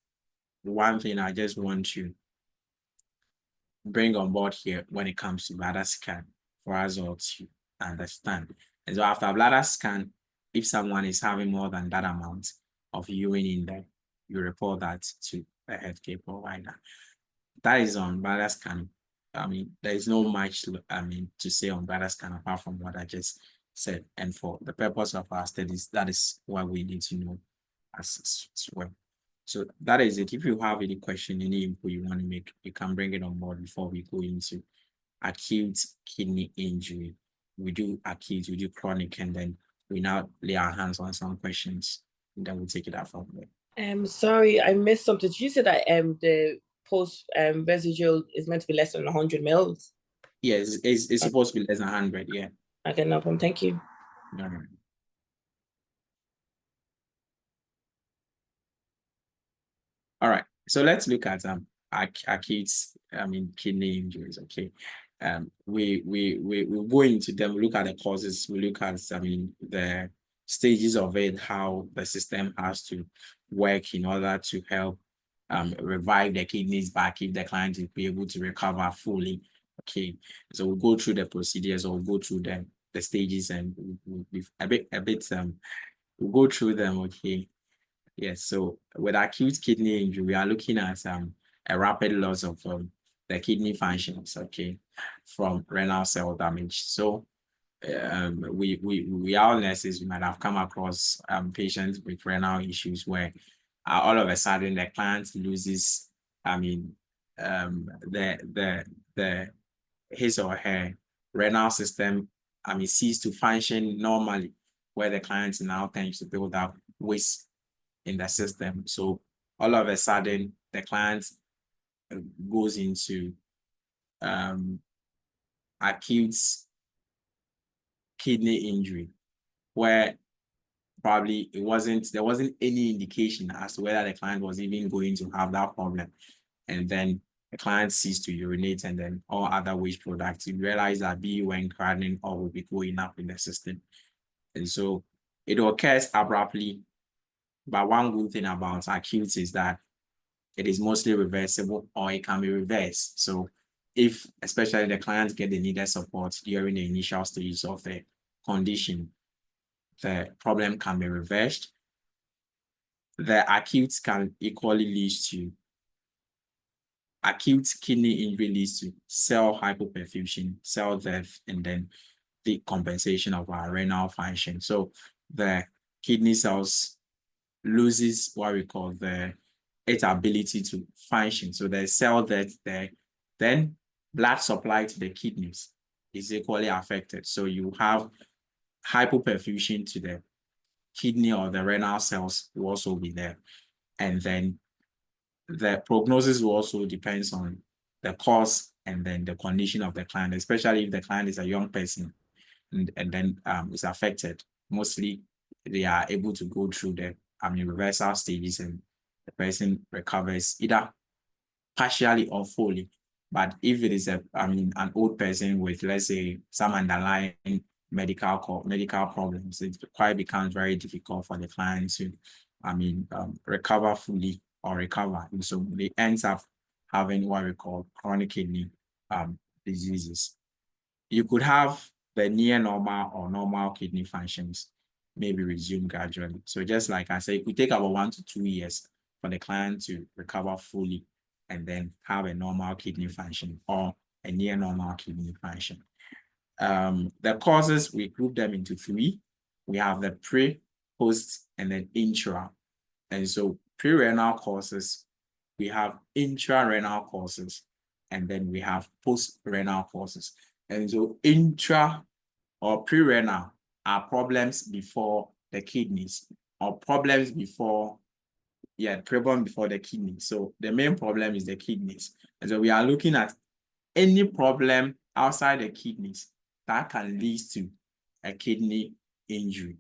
one thing I just want to bring on board here when it comes to bladder scan for us all to understand. And so after bladder scan, if someone is having more than that amount of urine in there, you report that to the healthcare provider. That is on bladder scan. I mean, there is no much to say on bladder scan apart from what I just said. And for the purpose of our studies, that is what we need to know as well. So that is it. If you have any question, any input you want to make, you can bring it on board before we go into acute kidney injury. We do acute, we do chronic, and then we now lay our hands on some questions, and then we'll take it out from there. Sorry, I missed something. Did you say that the post residual is meant to be less than 100 mils? Yes, it's supposed to be less than 100, yeah. Okay, no problem. Thank you. All right. All right, so let's look at acute, kidney injuries. Okay, we go into them. We look at the causes. We look at the stages of it, how the system has to work in order to help revive the kidneys back if the client is be able to recover fully. Okay, so we'll go through the procedures, or we'll go through the stages, and we'll go through them. Okay. Yes, so with acute kidney injury, we are looking at a rapid loss of the kidney functions, okay, from renal cell damage. So we all nurses, we might have come across patients with renal issues where all of a sudden the client loses, his or her renal system, cease to function normally, where the client now tends to build up waste in the system. So all of a sudden, the client goes into acute kidney injury, where probably there wasn't any indication as to whether the client was even going to have that problem. And then the client ceased to urinate, and then all other waste products, you realize that BUN creatinine all will be going up in the system. And so it occurs abruptly. But one good thing about acute is that it is mostly reversible, or it can be reversed. So if especially the clients get the needed support during the initial stages of the condition, the problem can be reversed. The acute can equally lead to acute kidney injury, leads to cell hypoperfusion, cell death, and then the compensation of our renal function. So the kidney cells loses what we call its ability to function. So there's cell death there. Then blood supply to the kidneys is equally affected. So you have hypoperfusion to the kidney, or the renal cells will also be there. And then the prognosis will also depends on the cause and then the condition of the client, especially if the client is a young person and then is affected. Mostly they are able to go through the reversal stages and the person recovers either partially or fully. But if it is an old person with, let's say, some underlying medical problems, it quite becomes very difficult for the client to, recover fully or recover. And so they end up having what we call chronic kidney diseases. You could have the near normal or normal kidney functions maybe resume gradually. So just like I said, it could take about 1 to 2 years for the client to recover fully and then have a normal kidney function or a near normal kidney function. The causes, we group them into 3. We have the pre, post, and then intra. And so pre-renal causes, we have intra-renal causes, and then we have post-renal causes. And so intra or pre-renal are problems before the kidneys, or problems before, problem before the kidney. So the main problem is the kidneys. And so we are looking at any problem outside the kidneys that can lead to a kidney injury.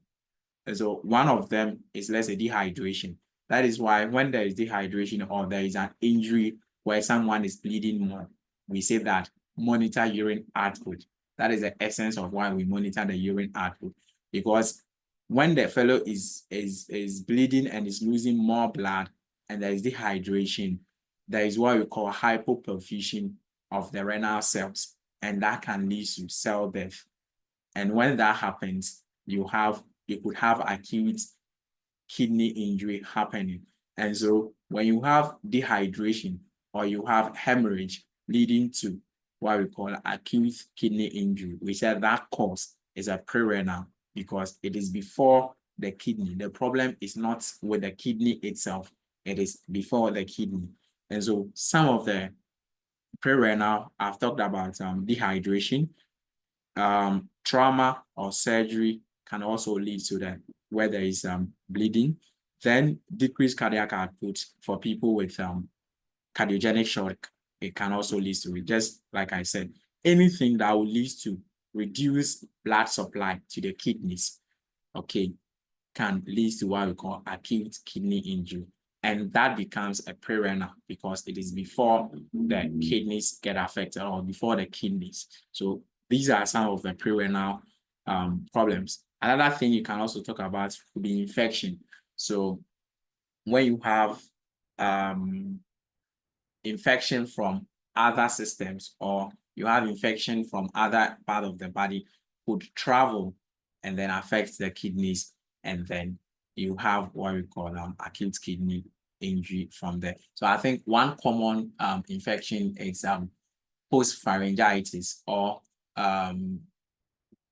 And so one of them is, let's say, dehydration. That is why when there is dehydration or there is an injury where someone is bleeding more, we say that monitor urine output. That is the essence of why we monitor the urine output. Because when the fellow is bleeding and is losing more blood and there is dehydration, there is what we call hypoperfusion of the renal cells, and that can lead to cell death. And when that happens, you could have acute kidney injury happening. And so when you have dehydration or you have hemorrhage leading to what we call acute kidney injury, we said that cause is a pre-renal because it is before the kidney. The problem is not with the kidney itself, it is before the kidney. And so some of the pre-renal, I've talked about dehydration, trauma or surgery can also lead to that, where there is bleeding. Then decreased cardiac output for people with cardiogenic shock, it can also lead to it. Just like I said, anything that will lead to reduced blood supply to the kidneys, okay, can lead to what we call acute kidney injury. And that becomes a pre-renal because it is before the kidneys get affected or before the kidneys. So these are some of the pre-renal problems. Another thing you can also talk about would be infection. So when you have infection from other systems or you have infection from other part of the body, could travel and then affect the kidneys, and then you have what we call acute kidney injury from there. So I think one common infection is post-pharyngitis or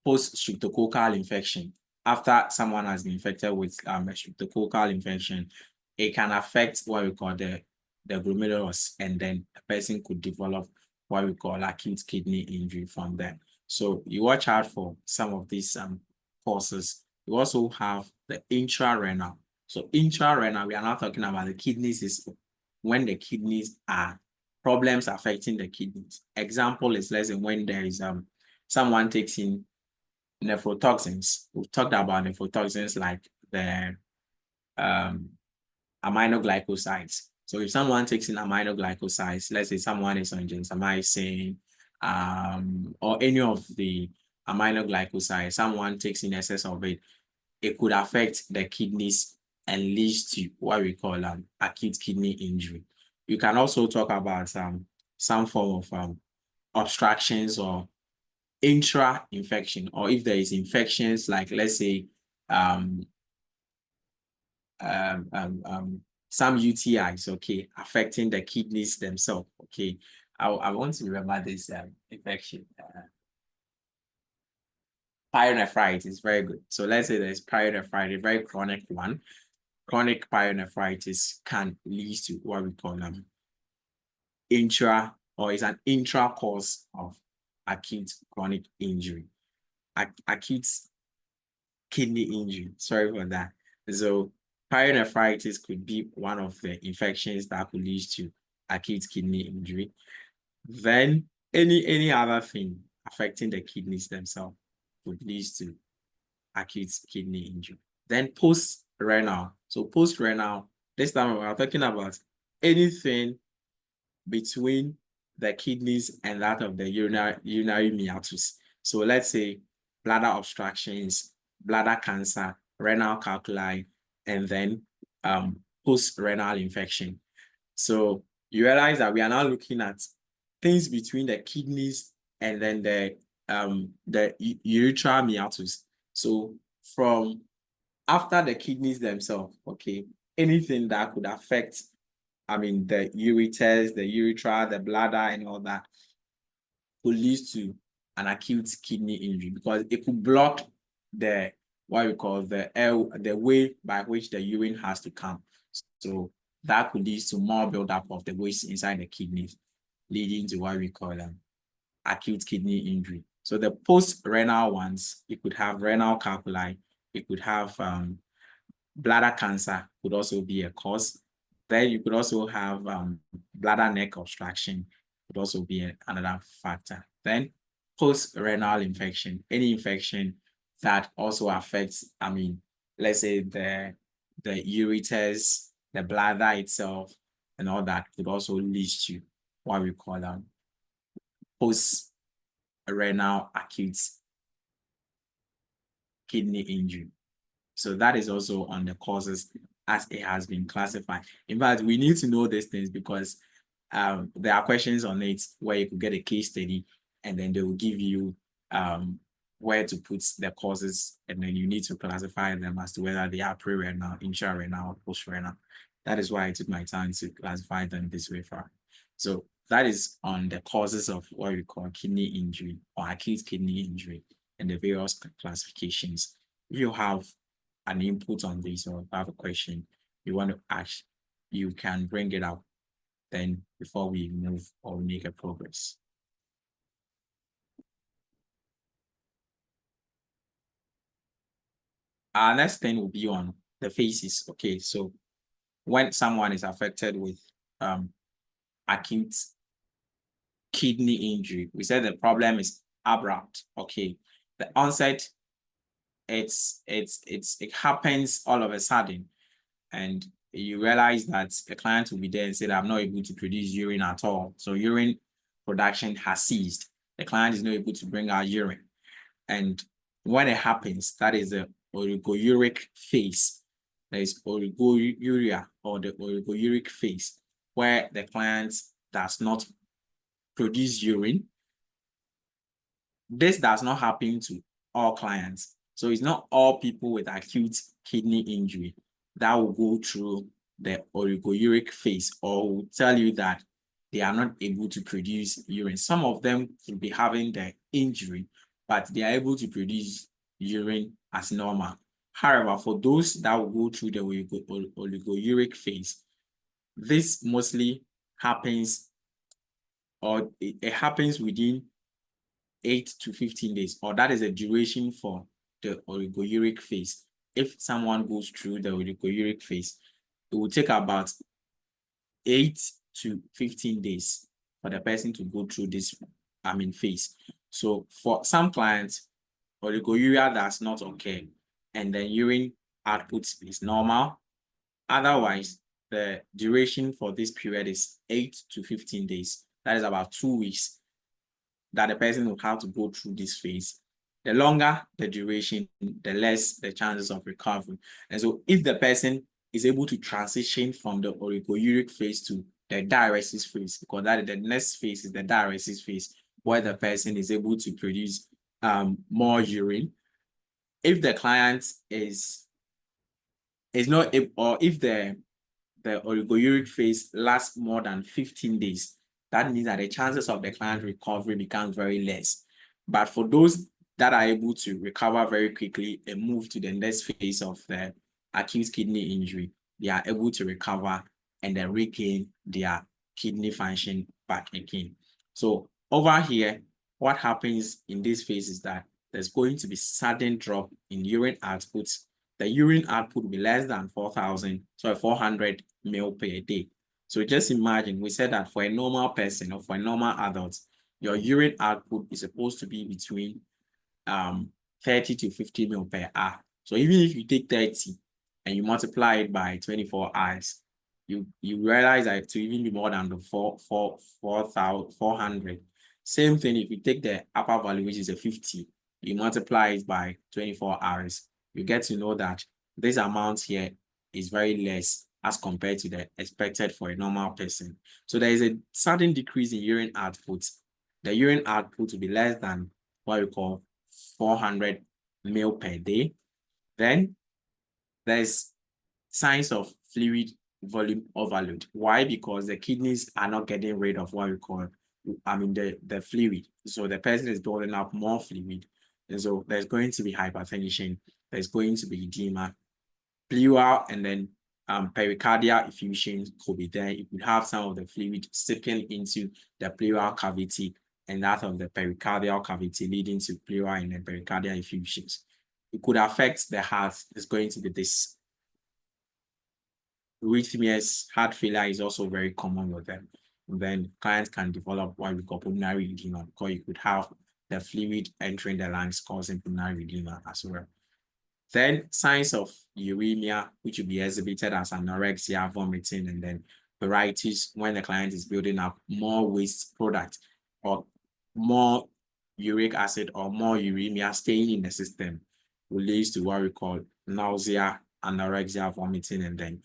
post-streptococcal infection. After someone has been infected with a streptococcal infection, it can affect what we call the glomerulus, and then a person could develop what we call acute kidney injury from there. So you watch out for some of these causes. You also have the intrarenal. So intrarenal, we are not talking about the kidneys, is when the kidneys are problems affecting the kidneys. Example is, let's say, when there is someone takes in nephrotoxins. We've talked about nephrotoxins like the aminoglycosides. So if someone takes in aminoglycosides, let's say someone is on gentamicin or any of the aminoglycosides, someone takes in excess of it, it could affect the kidneys and lead to what we call acute kidney injury. You can also talk about some form of obstructions or intra-infection, or if there is infections like, let's say, some UTIs, okay, affecting the kidneys themselves, okay. I want to remember this infection. Pyonephritis, very good. So let's say there's pyonephritis, a very chronic one. Chronic pyonephritis can lead to what we call intra, or is an intra cause of acute chronic injury. Acute kidney injury, sorry for that. So pyonephritis could be one of the infections that could lead to acute kidney injury. Then any other thing affecting the kidneys themselves would lead to acute kidney injury. Then post-renal. So post-renal, This time we are talking about anything between the kidneys and that of the urinary meatus. So let's say bladder obstructions, bladder cancer, renal calculi, and then post-renal infection. So you realize that we are now looking at things between the kidneys and then the urethral meatus. So from after the kidneys themselves, okay, anything that could affect, I mean, the ureters, the urethra, the bladder, and all that could lead to an acute kidney injury because it could block the what we call the way by which the urine has to come. So that could lead to more buildup of the waste inside the kidneys, leading to what we call acute kidney injury. So the post-renal ones, it could have renal calculi, it could have bladder cancer, could also be a cause. Then you could also have bladder neck obstruction, could also be another factor. Then post-renal infection, any infection that also affects, I mean, let's say the ureters, the bladder itself, and all that could also lead to what we call post-renal acute kidney injury. So that is also on the causes as it has been classified. In fact, we need to know these things because there are questions on it where you could get a case study and then they will give you where to put the causes, and then you need to classify them as to whether they are pre-renal, intra-renal, or post-renal. That is why I took my time to classify them this way far. So that is on the causes of what we call kidney injury or acute kidney injury and the various classifications. If you have an input on this or have a question you want to ask, you can bring it up then before we move or make a progress. Our next thing will be on the phases. Okay, so when someone is affected with acute kidney injury, we said the problem is abrupt. Okay, the onset, it happens all of a sudden, and you realize that the client will be there and say, I'm not able to produce urine at all. So urine production has ceased. The client is not able to bring out urine. And when it happens, that is the oligouric phase. There is oliguria or the oligouric phase, where the client does not produce urine. This does not happen to all clients. So it's not all people with acute kidney injury that will go through the oligouric phase or will tell you that they are not able to produce urine. Some of them will be having the injury, but they are able to produce urine as normal. However, for those that will go through the oligouric phase, this mostly happens, or it happens within 8 to 15 days, or that is the duration for the oligouric phase. If someone goes through the oligouric phase, it will take about 8 to 15 days for the person to go through this, phase. So for some clients, oliguria does not occur, and the urine output is normal. Otherwise, the duration for this period is 8 to 15 days. That is about 2 weeks that the person will have to go through this phase. The longer the duration, the less the chances of recovery. And so if the person is able to transition from the oligouric phase to the diuresis phase, because that is the next phase is the diuresis phase, where the person is able to produce more urine. If the client is not able, or if the oligouric phase lasts more than 15 days, that means that the chances of the client recovery becomes very less. But for those that are able to recover very quickly and move to the next phase of the acute kidney injury, they are able to recover and then regain their kidney function back again. So over here, what happens in this phase is that there's going to be sudden drop in urine output. The urine output will be less than 400 ml per day. So just imagine, we said that for a normal person or for a normal adult, your urine output is supposed to be between 30 to 50 ml per hour. So even if you take 30 and you multiply it by 24 hours, you realize that to even be more than the 4,400. Same thing if you take the upper value, which is a 50, you multiply it by 24 hours, you get to know that this amount here is very less as compared to the expected for a normal person. So there is a sudden decrease in urine output. The urine output will be less than what we call 400 ml per day. Then there's signs of fluid volume overload. Why? Because the kidneys are not getting rid of what we call, the fluid. So the person is building up more fluid. And so there's going to be hypertension, there's going to be edema, pleural, and then pericardial effusion could be there. You could have some of the fluid seeping into the pleural cavity and that of the pericardial cavity, leading to pleural and then pericardial effusions. It could affect the heart. It's going to be this. Arrhythmias, heart failure is also very common with them. And then clients can develop what we call pulmonary edema, because you could have the fluid entering the lungs causing pulmonary edema as well. Then signs of uremia, which will be exhibited as anorexia, vomiting, and then pruritus when the client is building up more waste product or more uric acid or more uremia staying in the system, will lead to what we call nausea, anorexia, vomiting, and then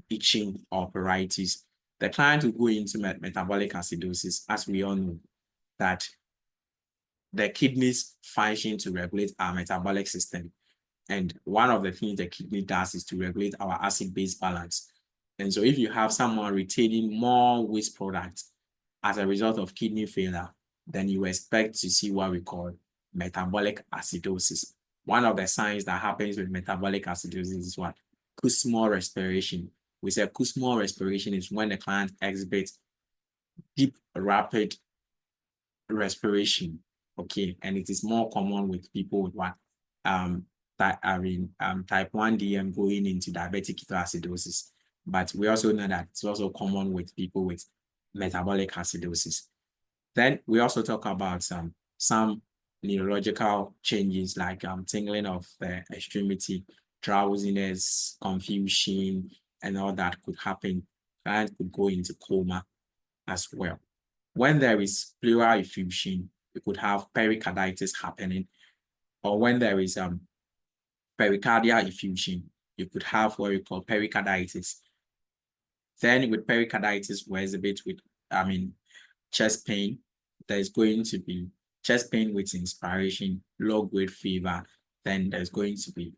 itching or pruritus. The client will go into metabolic acidosis, as we all know that the kidneys function to regulate our metabolic system. And one of the things the kidney does is to regulate our acid-base balance. And so if you have someone retaining more waste products as a result of kidney failure, then you expect to see what we call metabolic acidosis. One of the signs that happens with metabolic acidosis is what? Kussmaul respiration. We say Kussmaul respiration is when the client exhibits deep, rapid respiration. Okay, and it is more common with people with what? Type 1 DM going into diabetic ketoacidosis. But we also know that it's also common with people with metabolic acidosis. Then we also talk about some neurological changes like tingling of the extremity, drowsiness, confusion, and all that could happen. Client could go into coma as well. When there is pleural effusion, you could have pericarditis happening, or when there is pericardial effusion, you could have what we call pericarditis. Then with pericarditis, we exhibit with, chest pain. There's going to be chest pain with inspiration, low-grade fever. Then there's going to be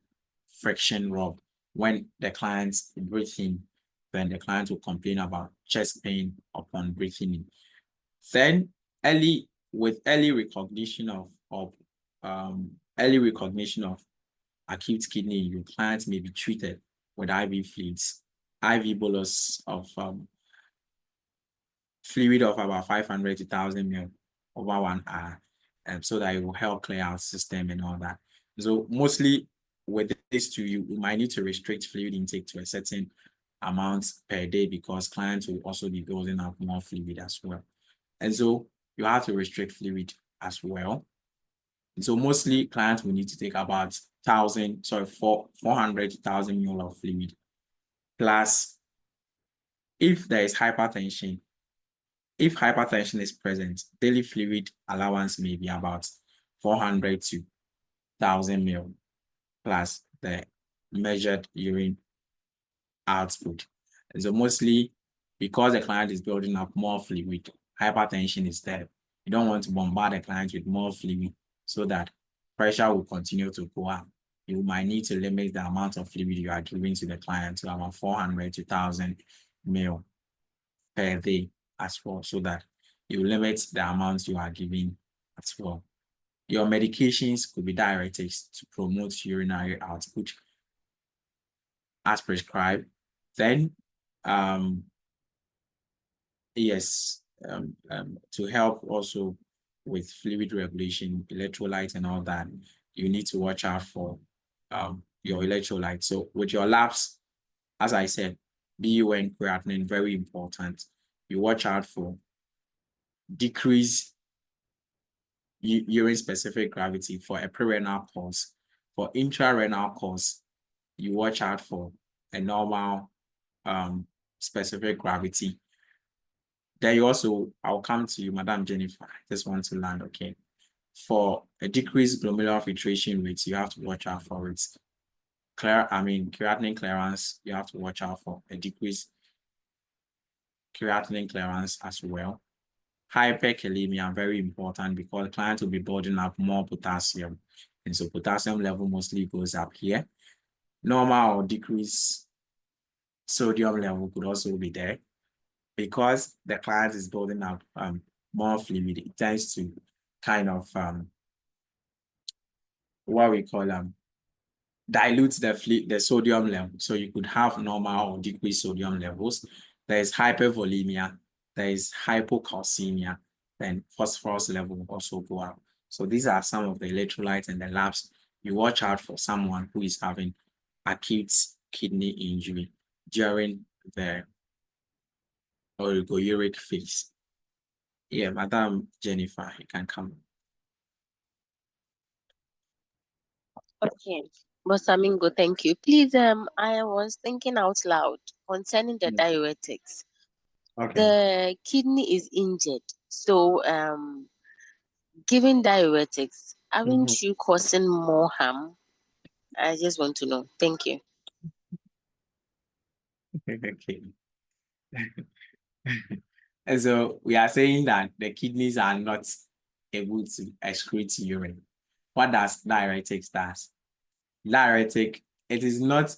friction rub. When the client's breathing, then the client will complain about chest pain upon breathing in. Then early recognition of acute kidney injury, clients may be treated with IV fluids, IV bolus of fluid of about 500 to 1,000 ml over 1 hour, so that it will help clear out system and all that. So mostly with this too, you might need to restrict fluid intake to a certain amount per day, because clients will also be building up more fluid as well. And so you have to restrict fluid as well. And so mostly clients will need to take about 400 to 1,000 ml of fluid. Plus, if there is hypertension, if hypertension is present, daily fluid allowance may be about 400 to 1,000 ml plus the measured urine output. And so mostly because the client is building up more fluid, hypertension is there. You don't want to bombard the client with more fluid so that pressure will continue to go up. You might need to limit the amount of fluid you are giving to the client to about 400 to 1,000 ml per day as well, so that you limit the amount you are giving as well. Your medications could be diuretics to promote urinary output as prescribed. Then, to help also with fluid regulation, electrolytes and all that, you need to watch out for your electrolytes. So with your labs, as I said, BUN, creatinine, very important. You watch out for decreased urine specific gravity for a pre-renal cause. For intra-renal cause, you watch out for a normal specific gravity. Then you also, I'll come to you, Madam Jennifer. I just want to land, okay. For a decreased glomerular filtration rate, you have to watch out for it. Creatinine clearance, you have to watch out for a decreased creatinine clearance as well. Hyperkalemia, very important because the client will be building up more potassium. And so potassium level mostly goes up here. Normal or decreased sodium level could also be there. Because the client is building up more fluid, it tends to kind of what we call dilute the sodium level. So you could have normal or decreased sodium levels. There is hypervolemia, there is hypocalcemia, then phosphorus level will also go up. So these are some of the electrolytes and the labs you watch out for someone who is having acute kidney injury during the oligouric phase. Yeah, Madam Jennifer, you can come. Okay. Bosamingo, thank you. Please, I was thinking out loud concerning the diuretics. Okay. The kidney is injured, so giving diuretics, aren't you causing more harm? I just want to know. Thank you. Okay. And so we are saying that the kidneys are not able to excrete urine. What does diuretics does? Diuretic, it is not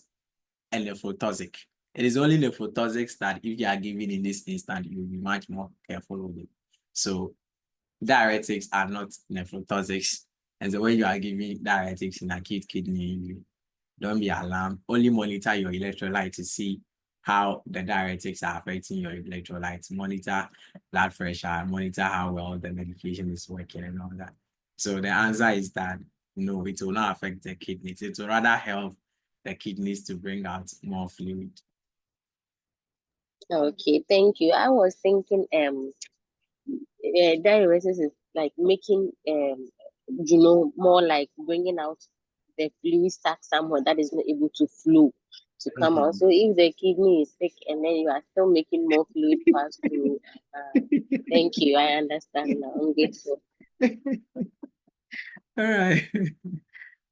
a nephrotoxic. It is only nephrotoxics that if you are given in this instant, you will be much more careful with it. So diuretics are not nephrotoxics. And so when you are giving diuretics in acute kidney injury, don't be alarmed. Only monitor your electrolyte to see how the diuretics are affecting your electrolytes. Monitor blood pressure, monitor how well the medication is working and all that. So the answer is that no, it will not affect the kidneys. It will rather help the kidneys to bring out more fluid. Okay, thank you. I was thinking diuresis is like making more like bringing out the fluid stuck somewhere that is not able to flow to come out. So if the kidney is sick and then you are still making more fluid pass through, thank you. I understand now. I'm grateful. All right.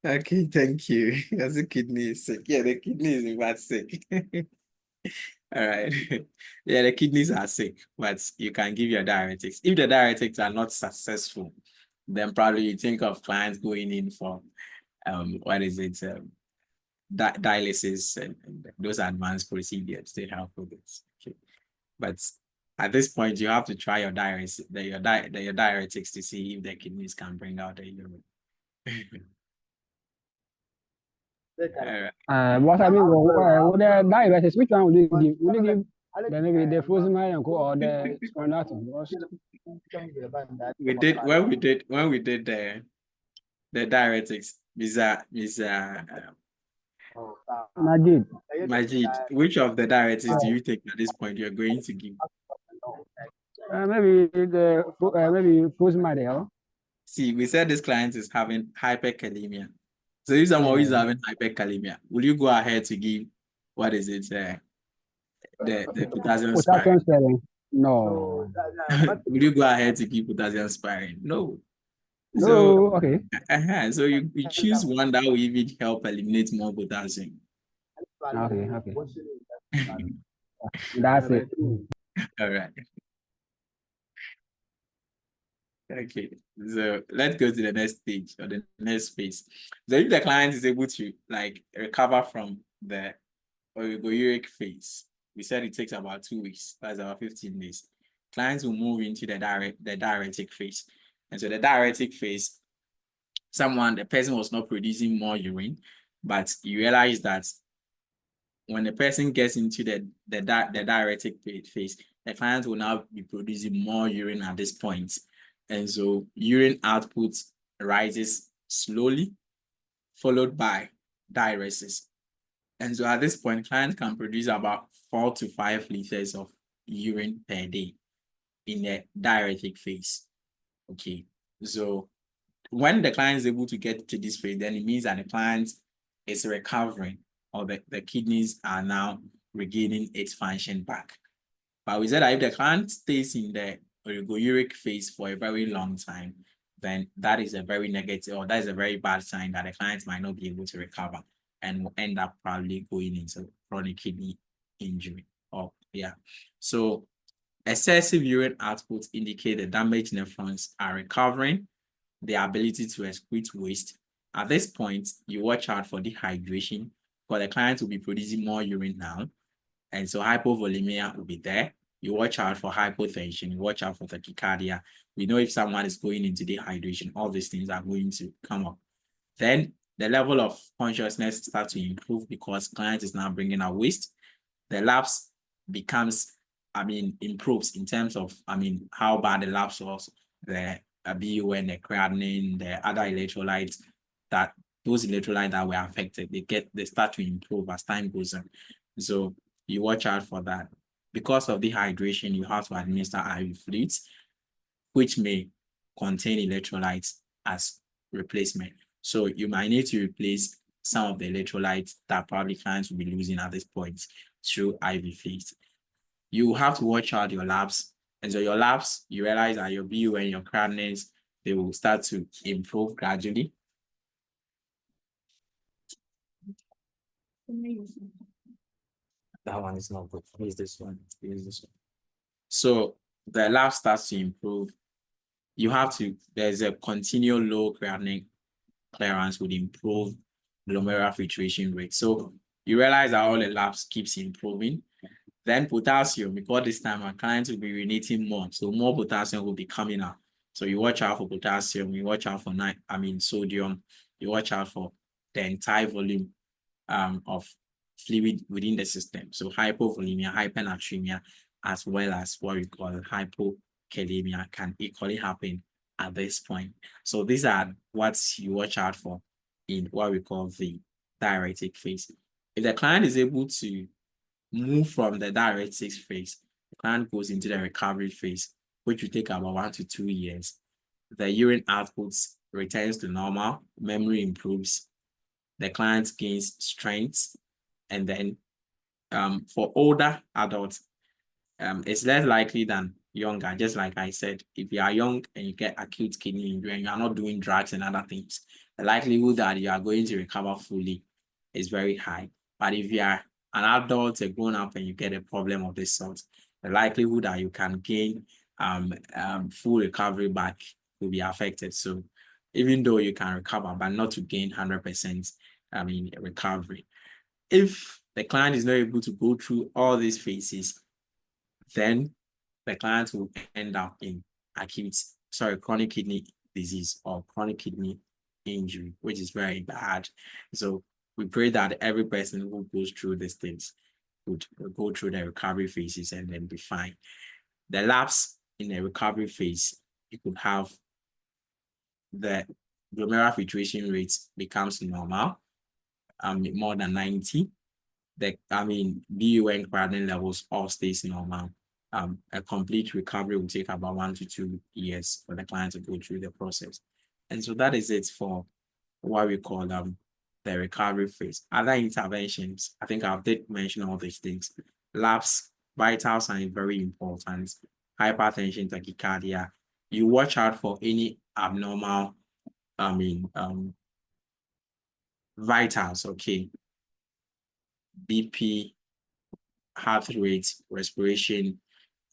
Okay, thank you. Because the kidney is sick. Yeah, the kidney is in fact sick. All right. Yeah, the kidneys are sick, but you can give your diuretics. If the diuretics are not successful, then probably you think of clients going in for dialysis and those advanced procedures to help with this. Okay. But at this point, you have to try your diuretics to see if the kidneys can bring out the urine. What I mean, what the diabetes, which one will you give? Will you give maybe the frozen marion or the spermatogen? When we did the diuretics, Majid, which of the diuretics do you think at this point you're going to give? Maybe maybe frozen marion. See, we said this client is having hyperkalemia. So if someone is having hyperkalemia, will you go ahead to give the potassium sparing? No. Will you go ahead to give potassium sparing? No. No, So okay. So you choose one that will even help eliminate more potassium. Okay. That's it. All right. Okay, so let's go to the next stage or the next phase. So if the client is able to recover from the oligouric phase, we said it takes about 2 weeks. That's about 15 days. Clients will move into the diuretic phase. And so the diuretic phase, the person was not producing more urine, but you realize that when the person gets into the diuretic phase, the client will now be producing more urine at this point. And so urine output rises slowly, followed by diuresis. And so at this point, clients can produce about 4 to 5 liters of urine per day in the diuretic phase. Okay, so when the client is able to get to this phase, then it means that the client is recovering, or the kidneys are now regaining its function back. But we said that if the client stays in the oligouric phase for a very long time, then that is a very negative, or that is a very bad sign that the client might not be able to recover and will end up probably going into chronic kidney injury. So excessive urine output indicate the damaged nephrons are recovering their ability to excrete waste. At this point, you watch out for dehydration because the client will be producing more urine now. And so hypovolemia will be there. You watch out for hypotension, you watch out for tachycardia. We know if someone is going into dehydration, all these things are going to come up. Then the level of consciousness starts to improve because client is now bringing out waste. The labs improves in terms of, how bad the labs was, the BUN, the creatinine, the other electrolytes, those electrolytes that were affected, they start to improve as time goes on. So you watch out for that. Because of dehydration, you have to administer IV fluids, which may contain electrolytes as replacement. So you might need to replace some of the electrolytes that probably clients will be losing at this point through IV fluids. You have to watch out your labs. And so your labs, you realize that your BU and your creatinines, they will start to improve gradually. That one is not good. Use this one. Use this one. So the lab starts to improve. There's a continual low creatinine clearance would improve glomerular filtration rate. So you realize that all the labs keeps improving. Then potassium, because this time our clients will be urinating more. So more potassium will be coming out. So you watch out for potassium, you watch out for sodium, you watch out for the entire volume of fluid within the system. So hypovolemia, hypernatremia, as well as what we call hypokalemia can equally happen at this point. So these are what you watch out for in what we call the diuretic phase. If the client is able to move from the diuretic phase, the client goes into the recovery phase, which will take about 1 to 2 years. The urine output returns to normal, memory improves, the client gains strength, and then for older adults, it's less likely than younger. Just like I said, if you are young and you get acute kidney injury and you are not doing drugs and other things, the likelihood that you are going to recover fully is very high. But if you are an adult, a grown up, and you get a problem of this sort, the likelihood that you can gain full recovery back will be affected. So even though you can recover, but not to gain 100% recovery. If the client is not able to go through all these phases, then the client will end up in chronic kidney disease or chronic kidney injury, which is very bad. So we pray that every person who goes through these things would go through the recovery phases and then be fine. The lapse in the recovery phase, you could have the glomerular filtration rate becomes normal, more than 90. BUN creatinine levels all stays normal. A complete recovery will take about 1 to 2 years for the client to go through the process. And so that is it for what we call the recovery phase. Other interventions, I think I did mention all these things. Labs, vital signs, very important. Hypertension, tachycardia. You watch out for any abnormal, vitals, okay? BP, heart rate, respiration,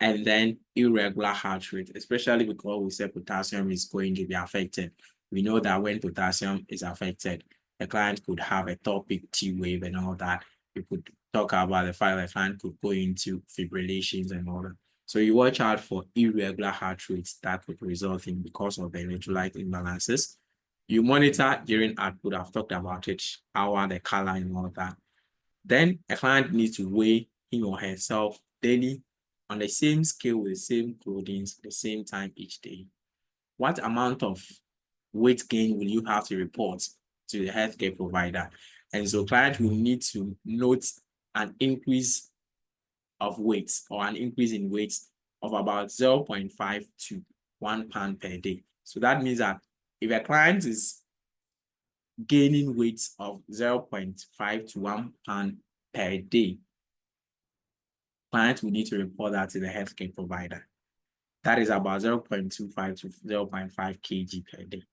and then irregular heart rate, especially because we said potassium is going to be affected. We know that when potassium is affected, the client could have a topic T wave and all that. You could talk about the fact that the client could go into fibrillations and all that. So you watch out for irregular heart rates that could result in because of the electrolyte imbalances. You monitor urine output. I've talked about it, how the color and all that. Then a client needs to weigh him or herself daily on the same scale with the same clothing, the same time each day. What amount of weight gain will you have to report to the healthcare provider? And so client will need to note an increase of weight or an increase in weight of about 0.5 to 1 pound per day. So that means that if a client is gaining weight of 0.5 to 1 pound per day, clients will need to report that to the healthcare provider. That is about 0.25 to 0.5 kg per day,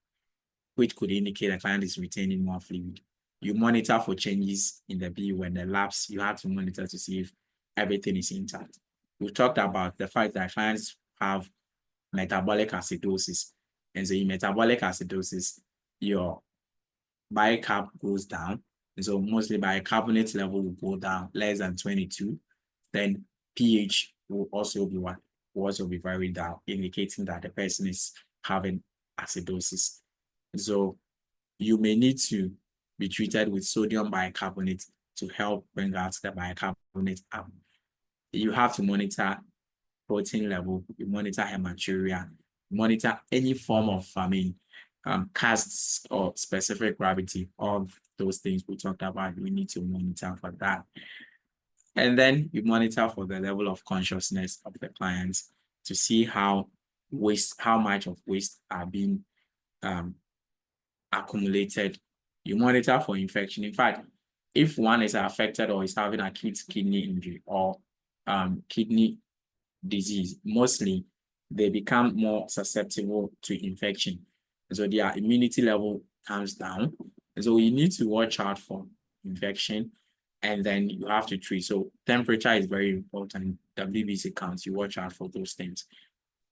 which could indicate the client is retaining more fluid. You monitor for changes in the BU and the labs. You have to monitor to see if everything is intact. We talked about the fact that clients have metabolic acidosis. And so in metabolic acidosis, your bicarb goes down. And so mostly bicarbonate level will go down less than 22. Then pH will also be what? Will also be very down, indicating that the person is having acidosis. So you may need to be treated with sodium bicarbonate to help bring out the bicarbonate up. You have to monitor protein level, you monitor hematuria, monitor any form of casts or specific gravity of those things we talked about. We need to monitor for that. And then you monitor for the level of consciousness of the clients to see how much of waste are being accumulated. You monitor for infection. In fact, if one is affected or is having acute kidney injury or kidney disease, mostly they become more susceptible to infection. And so their immunity level comes down. And so you need to watch out for infection, and then you have to treat. So temperature is very important. WBC counts, you watch out for those things.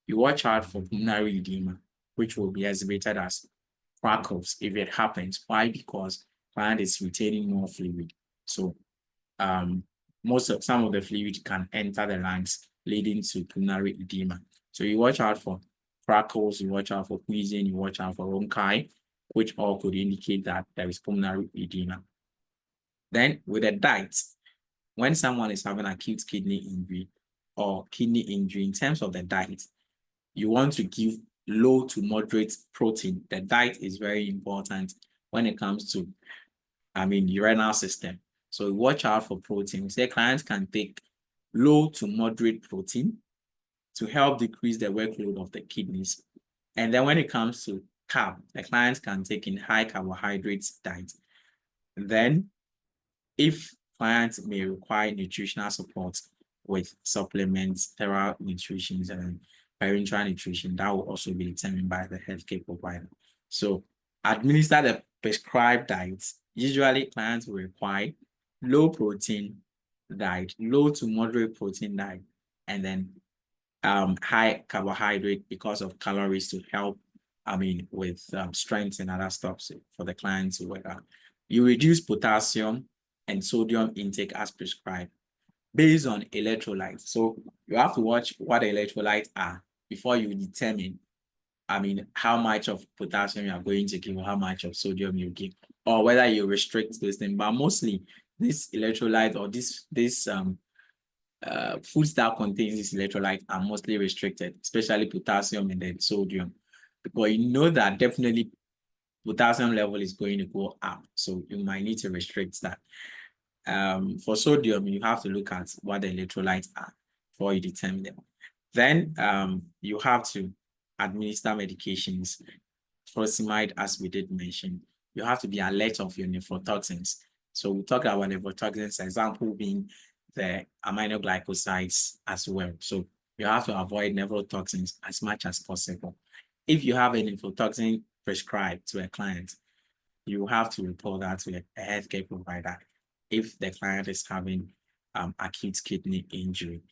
You watch out for pulmonary edema, which will be exhibited as freckles if it happens. Why? Because client is retaining more fluid. So some of the fluid can enter the lungs, leading to pulmonary edema. So you watch out for freckles, you watch out for wheezing, you watch out for rhonchi, which all could indicate that there is pulmonary edema. Then with the diet, when someone is having acute kidney injury or kidney injury, in terms of the diet, you want to give low to moderate protein. The diet is very important when it comes to, urinary system. So watch out for protein. Say clients can take low to moderate protein to help decrease the workload of the kidneys. And then when it comes to carb, the clients can take in high carbohydrates diet. Then if clients may require nutritional support with supplements, sterile nutrition, and parenteral nutrition, that will also be determined by the healthcare provider. So administer the prescribed diets. Usually clients will require low protein diet, low to moderate protein diet, and then high carbohydrate because of calories to help, with strength and other stuff for the clients to work out. You reduce potassium and sodium intake as prescribed based on electrolytes. So you have to watch what the electrolytes are before you determine, how much of potassium you are going to give or how much of sodium you give, or whether you restrict this thing. But mostly this electrolyte or this foods that contains this electrolyte are mostly restricted, especially potassium and then sodium, because you know that definitely potassium level is going to go up. So you might need to restrict that. For sodium, you have to look at what the electrolytes are before you determine them. Then you have to administer medications. Furosemide, as we did mention, you have to be alert of your nephrotoxins. So we talked about nephrotoxins, example being the aminoglycosides as well. So you have to avoid nephrotoxins as much as possible. If you have a nephrotoxin prescribed to a client, you have to report that to a healthcare provider if the client is having acute kidney injury.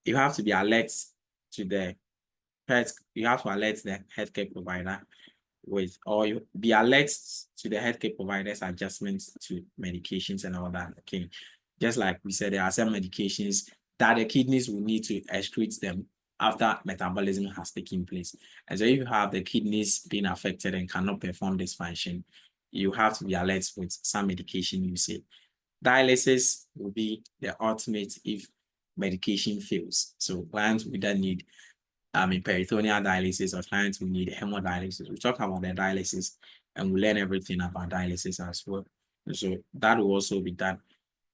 You have to be alert to the healthcare provider or you be alert to the healthcare provider's adjustments to medications and all that. Okay. Just like we said, there are some medications that the kidneys will need to excrete them after metabolism has taken place. And so if you have the kidneys being affected and cannot perform this function, you have to be alert with some medication usage. Dialysis will be the ultimate if medication fails. So clients will then need peritoneal dialysis, or clients will need hemodialysis. We'll talk about the dialysis and we'll learn everything about dialysis as well. So that will also be done.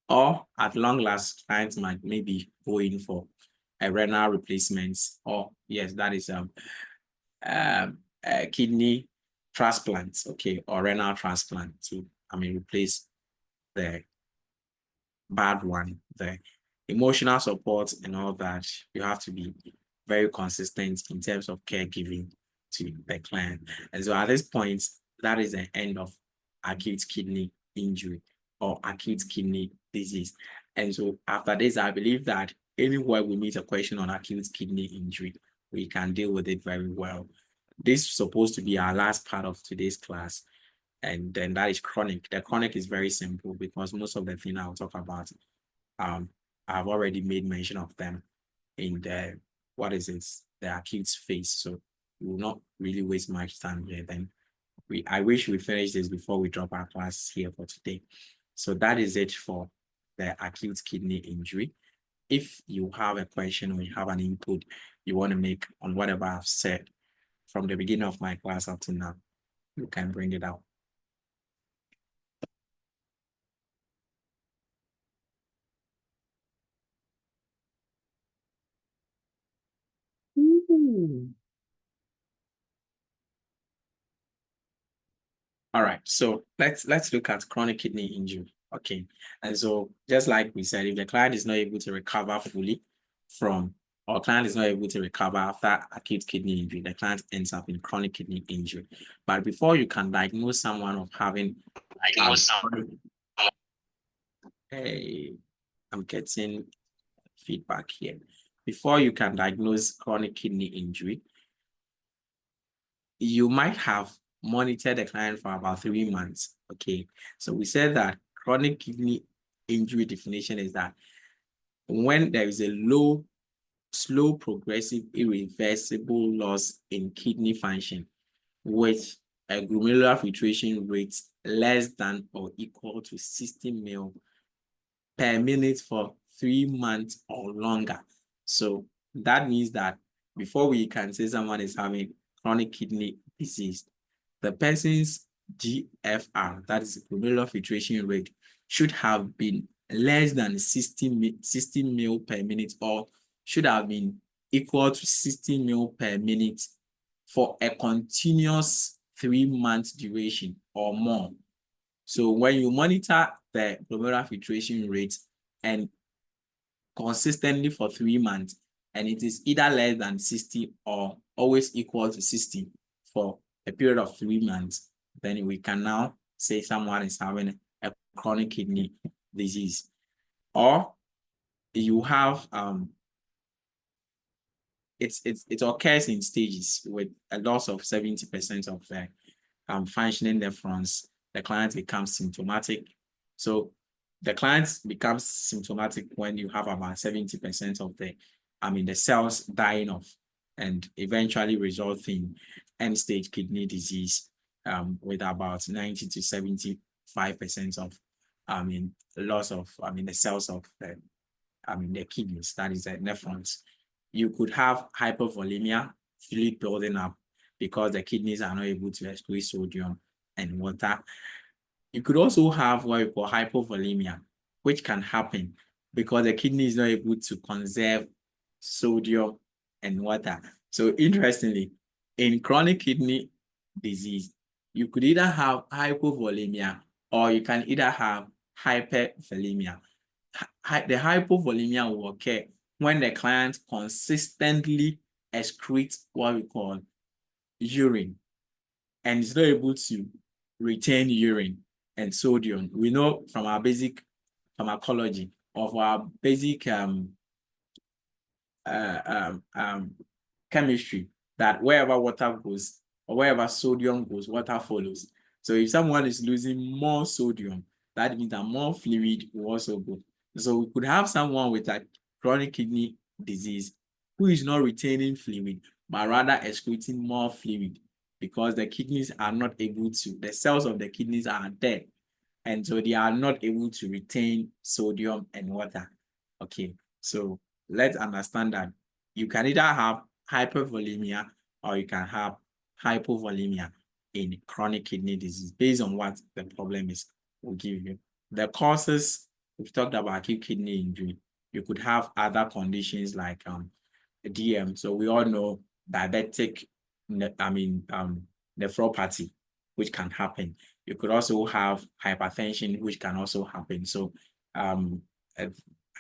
Or at long last, clients might maybe go in for a renal replacement, or yes, that is a kidney transplant, okay, or renal transplant to replace the bad one there. emotional support and all that. You have to be very consistent in terms of caregiving to the client. And so at this point, that is the end of acute kidney injury or acute kidney disease. And so after this, I believe that anywhere we meet a question on acute kidney injury, we can deal with it very well. This is supposed to be our last part of today's class. And then that is chronic. The chronic is very simple because most of the things I'll talk about, I've already made mention of them in the, the acute phase. So we will not really waste much time here. Then I wish we finish this before we drop our class here for today. So that is it for the acute kidney injury. If you have a question or you have an input you want to make on whatever I've said from the beginning of my class up to now, you can bring it out. All right, so let's look at chronic kidney injury. Okay, and so just like we said, if the client is not able to recover fully from, or client is not able to recover after acute kidney injury, the client ends up in chronic kidney injury. But before you can diagnose someone of having, hey, I'm getting feedback here. Before you can diagnose chronic kidney injury, you might have monitored the client for about 3 months. Okay, so we said that chronic kidney injury definition is that when there is a slow, progressive, irreversible loss in kidney function with a glomerular filtration rate less than or equal to 60 ml per minute for 3 months or longer. So that means that before we can say someone is having chronic kidney disease, the person's GFR, that is glomerular filtration rate, should have been less than 60 ml per minute, or should have been equal to 60 ml per minute for a continuous 3-month duration or more. So when you monitor the glomerular filtration rate and consistently for 3 months, and it is either less than 60 or always equal to 60 for a period of 3 months, then we can now say someone is having a chronic kidney disease. Or you have it occurs in stages with a loss of 70% of the functioning nephrons. The client becomes symptomatic. So the client becomes symptomatic when you have about 70% of the cells dying off, and eventually result in end-stage kidney disease with about 90 to 75% of loss of the cells of the kidneys, that is the nephrons. You could have hypervolemia, fluid building up because the kidneys are not able to excrete sodium and water. You could also have what we call hypovolemia, which can happen because the kidney is not able to conserve sodium and water. So interestingly, in chronic kidney disease, you could either have hypovolemia or you can either have hypervolemia. The hypovolemia will occur when the client consistently excretes what we call urine and is not able to retain urine and sodium. We know from our basic pharmacology of our basic chemistry that wherever water goes or wherever sodium goes, water follows. So if someone is losing more sodium, that means that more fluid will also go. So we could have someone with a chronic kidney disease who is not retaining fluid, but rather excreting more fluid because the kidneys are not able to, the cells of the kidneys are dead, and so they are not able to retain sodium and water. Okay, so let's understand that you can either have hypervolemia or you can have hypovolemia in chronic kidney disease based on what the problem is. We'll give you the causes. We've talked about acute kidney injury. You could have other conditions like DM. So we all know diabetic, nephropathy, which can happen. You could also have hypertension, which can also happen. So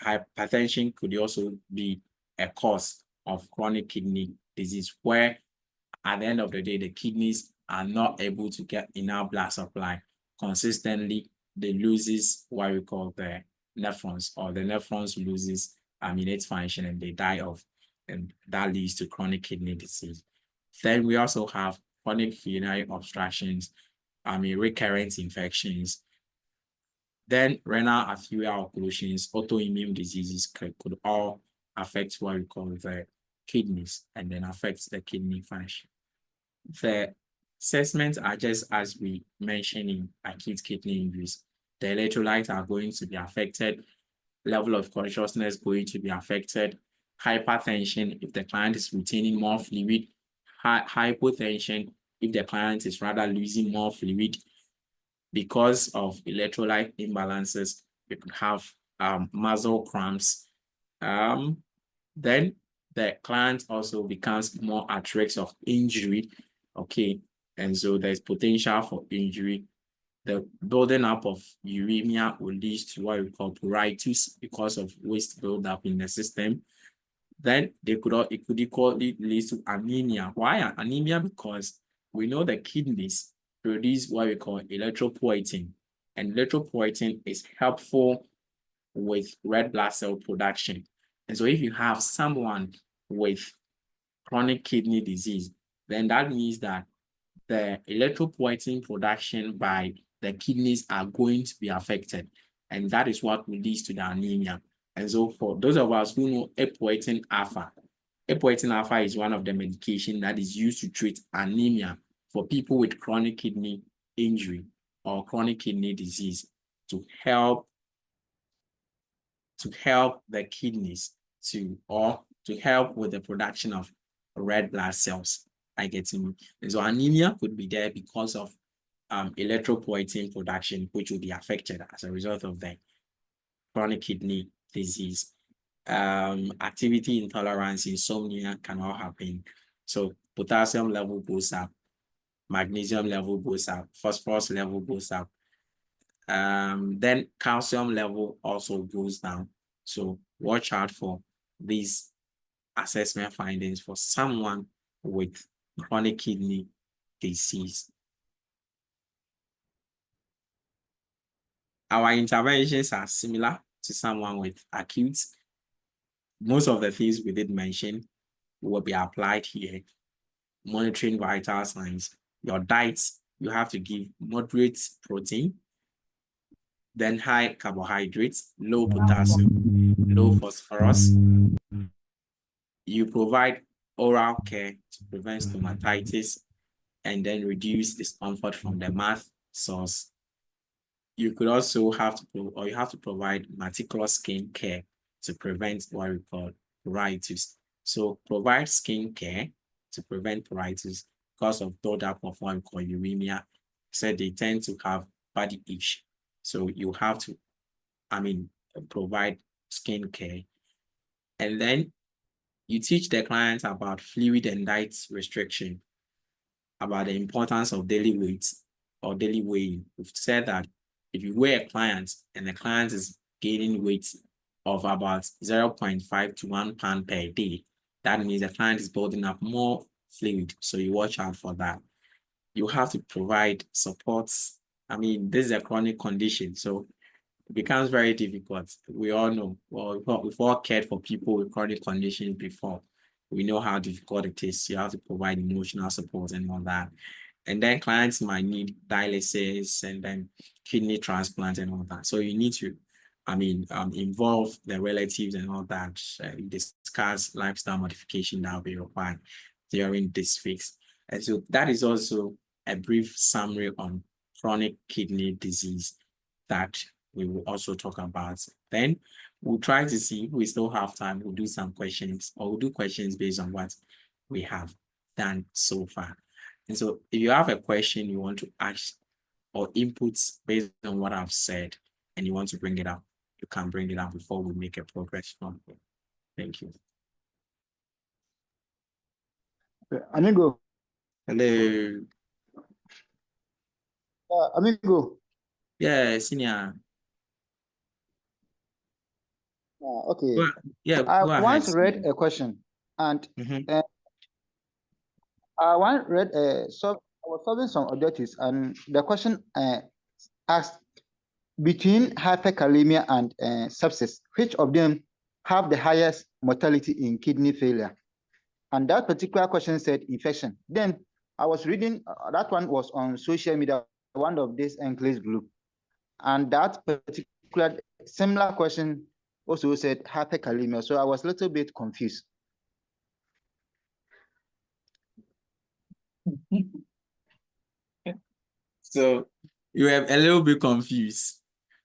hypertension could also be a cause of chronic kidney disease, where at the end of the day, the kidneys are not able to get enough blood supply consistently. They loses what we call the nephrons, or the nephrons loses its function and they die off, and that leads to chronic kidney disease. Then we also have chronic urinary obstructions, recurrent infections. Then renal arterial occlusions, autoimmune diseases could all affect what we call the kidneys, and then affects the kidney function. The assessments are just as we mentioned in acute kidney injuries. The electrolytes are going to be affected, level of consciousness going to be affected, hypertension if the client is retaining more fluid, hypotension if the client is rather losing more fluid. Because of electrolyte imbalances, you could have muscle cramps. Then the client also becomes more at risk of injury. Okay, and so there's potential for injury. The building up of uremia will lead to what we call pruritus because of waste buildup in the system. Then it could equally lead to anemia. Why anemia? Because we know the kidneys produce what we call erythropoietin, and erythropoietin is helpful with red blood cell production. And so if you have someone with chronic kidney disease, then that means that the erythropoietin production by the kidneys are going to be affected. And that is what leads to the anemia. And so for those of us who know epoetin alpha is one of the medications that is used to treat anemia for people with chronic kidney injury or chronic kidney disease, to help the kidneys to help with the production of red blood cells. And so anemia could be there because of erythropoietin production, which will be affected as a result of the chronic kidney disease. Activity intolerance, insomnia can all happen. So potassium level goes up, magnesium level goes up, phosphorus level goes up. Then calcium level also goes down. So watch out for these assessment findings for someone with chronic kidney disease. Our interventions are similar to someone with acute. Most of the things we did mention will be applied here. Monitoring vital signs. Your diet, you have to give moderate protein, then high carbohydrates, low potassium, low phosphorus. You provide oral care to prevent stomatitis and then reduce discomfort from the mouth source. You could also have to provide meticulous skin care to prevent what we call pruritus. So provide skin care to prevent pruritus because of buildup of what we call uremia. So they tend to have body itch. So you have to, provide skin care. And then you teach the client about fluid and diet restriction, about the importance of daily weight or daily weighing. We've said that if you weigh a client and the client is gaining weight of about 0.5 to 1 pound per day, that means the client is building up more fluid. So you watch out for that. You have to provide supports. This is a chronic condition, so it becomes very difficult. We all know, we've all cared for people with chronic conditions before. We know how difficult it is. You have to provide emotional support and all that. And then clients might need dialysis and then kidney transplant and all that. So you need to, involve the relatives and all that. Discuss lifestyle modification that will be required during this phase. And so that is also a brief summary on chronic kidney disease that we will also talk about. Then we'll try to see if we still have time. We'll do some questions, or we'll do questions based on what we have done so far. And so if you have a question you want to ask or inputs based on what I've said and you want to bring it up, you can bring it up before we make a progress from here. Thank you. Amigo. Hello. Amigo. Yeah, senior. Okay. Go, yeah, I go ahead. once read a question, and Mhm. I once read I was solving some objectives, and the question asked between hyperkalemia and sepsis, which of them have the highest mortality in kidney failure? And that particular question said infection. Then I was reading, that one was on social media, one of this enclave group. And that particular similar question also said hyperkalemia. So I was a little bit confused. So you were a little bit confused.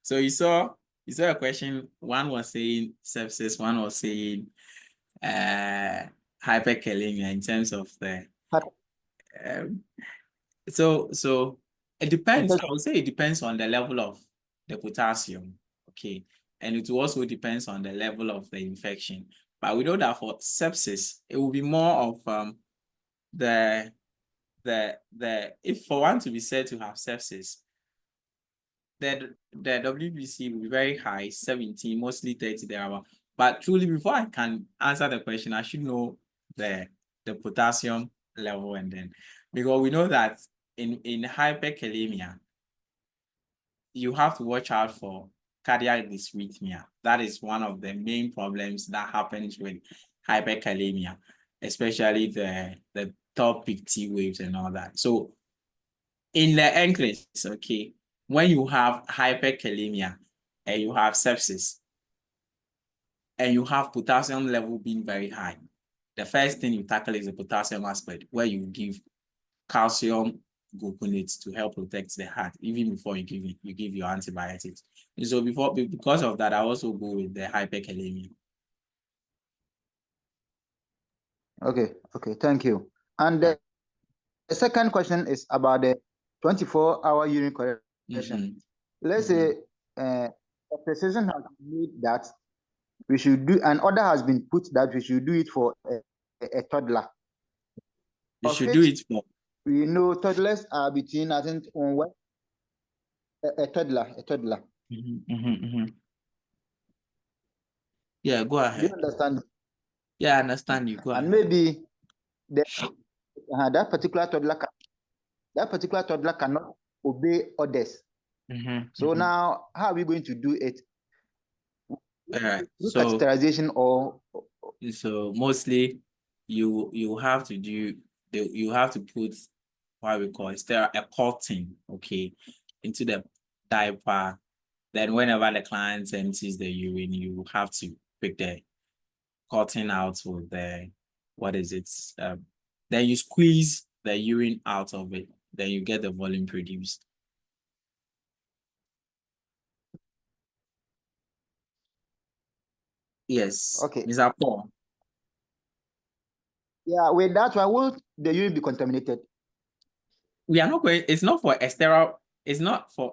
So you saw a question. One was saying sepsis, one was saying hyperkalemia in terms of the um, so it depends. I would say it depends on the level of the potassium. Okay. And it also depends on the level of the infection. But we know that for sepsis, it will be more of the if for one to be said to have sepsis, the WBC will be very high, 17, mostly 30 thereabout. But truly, before I can answer the question, I should know the potassium level, and then because we know that in hyperkalemia, you have to watch out for cardiac dysrhythmia. That is one of the main problems that happens with hyperkalemia, especially the top peak T waves and all that. So in the enclaves, okay, when you have hyperkalemia and you have sepsis and you have potassium level being very high, the first thing you tackle is the potassium aspect, where you give calcium gluconate to help protect the heart, even before you give your antibiotics. And so because of that, I also go with the hyperkalemia. Okay, thank you. And the second question is about the 24-hour urine correction. Let's say a precision has made that we should do, an order has been put that we should do it for a toddler. You should do it for. We know toddlers are between, I think, a toddler. Yeah, go ahead. Do you understand? Yeah, I understand you. Go ahead. And maybe that particular toddler cannot obey orders. So now, how are we going to do it? So catheterization or mostly you have to do you have to put what we call a cotton, okay, into the diaper. Then whenever the client empties the urine, you have to pick the cotton out with the then you squeeze the urine out of it, then you get the volume produced. Yes. Okay. Mr. Paul. Yeah, with that one, will the urine be contaminated? We are not going, it's not for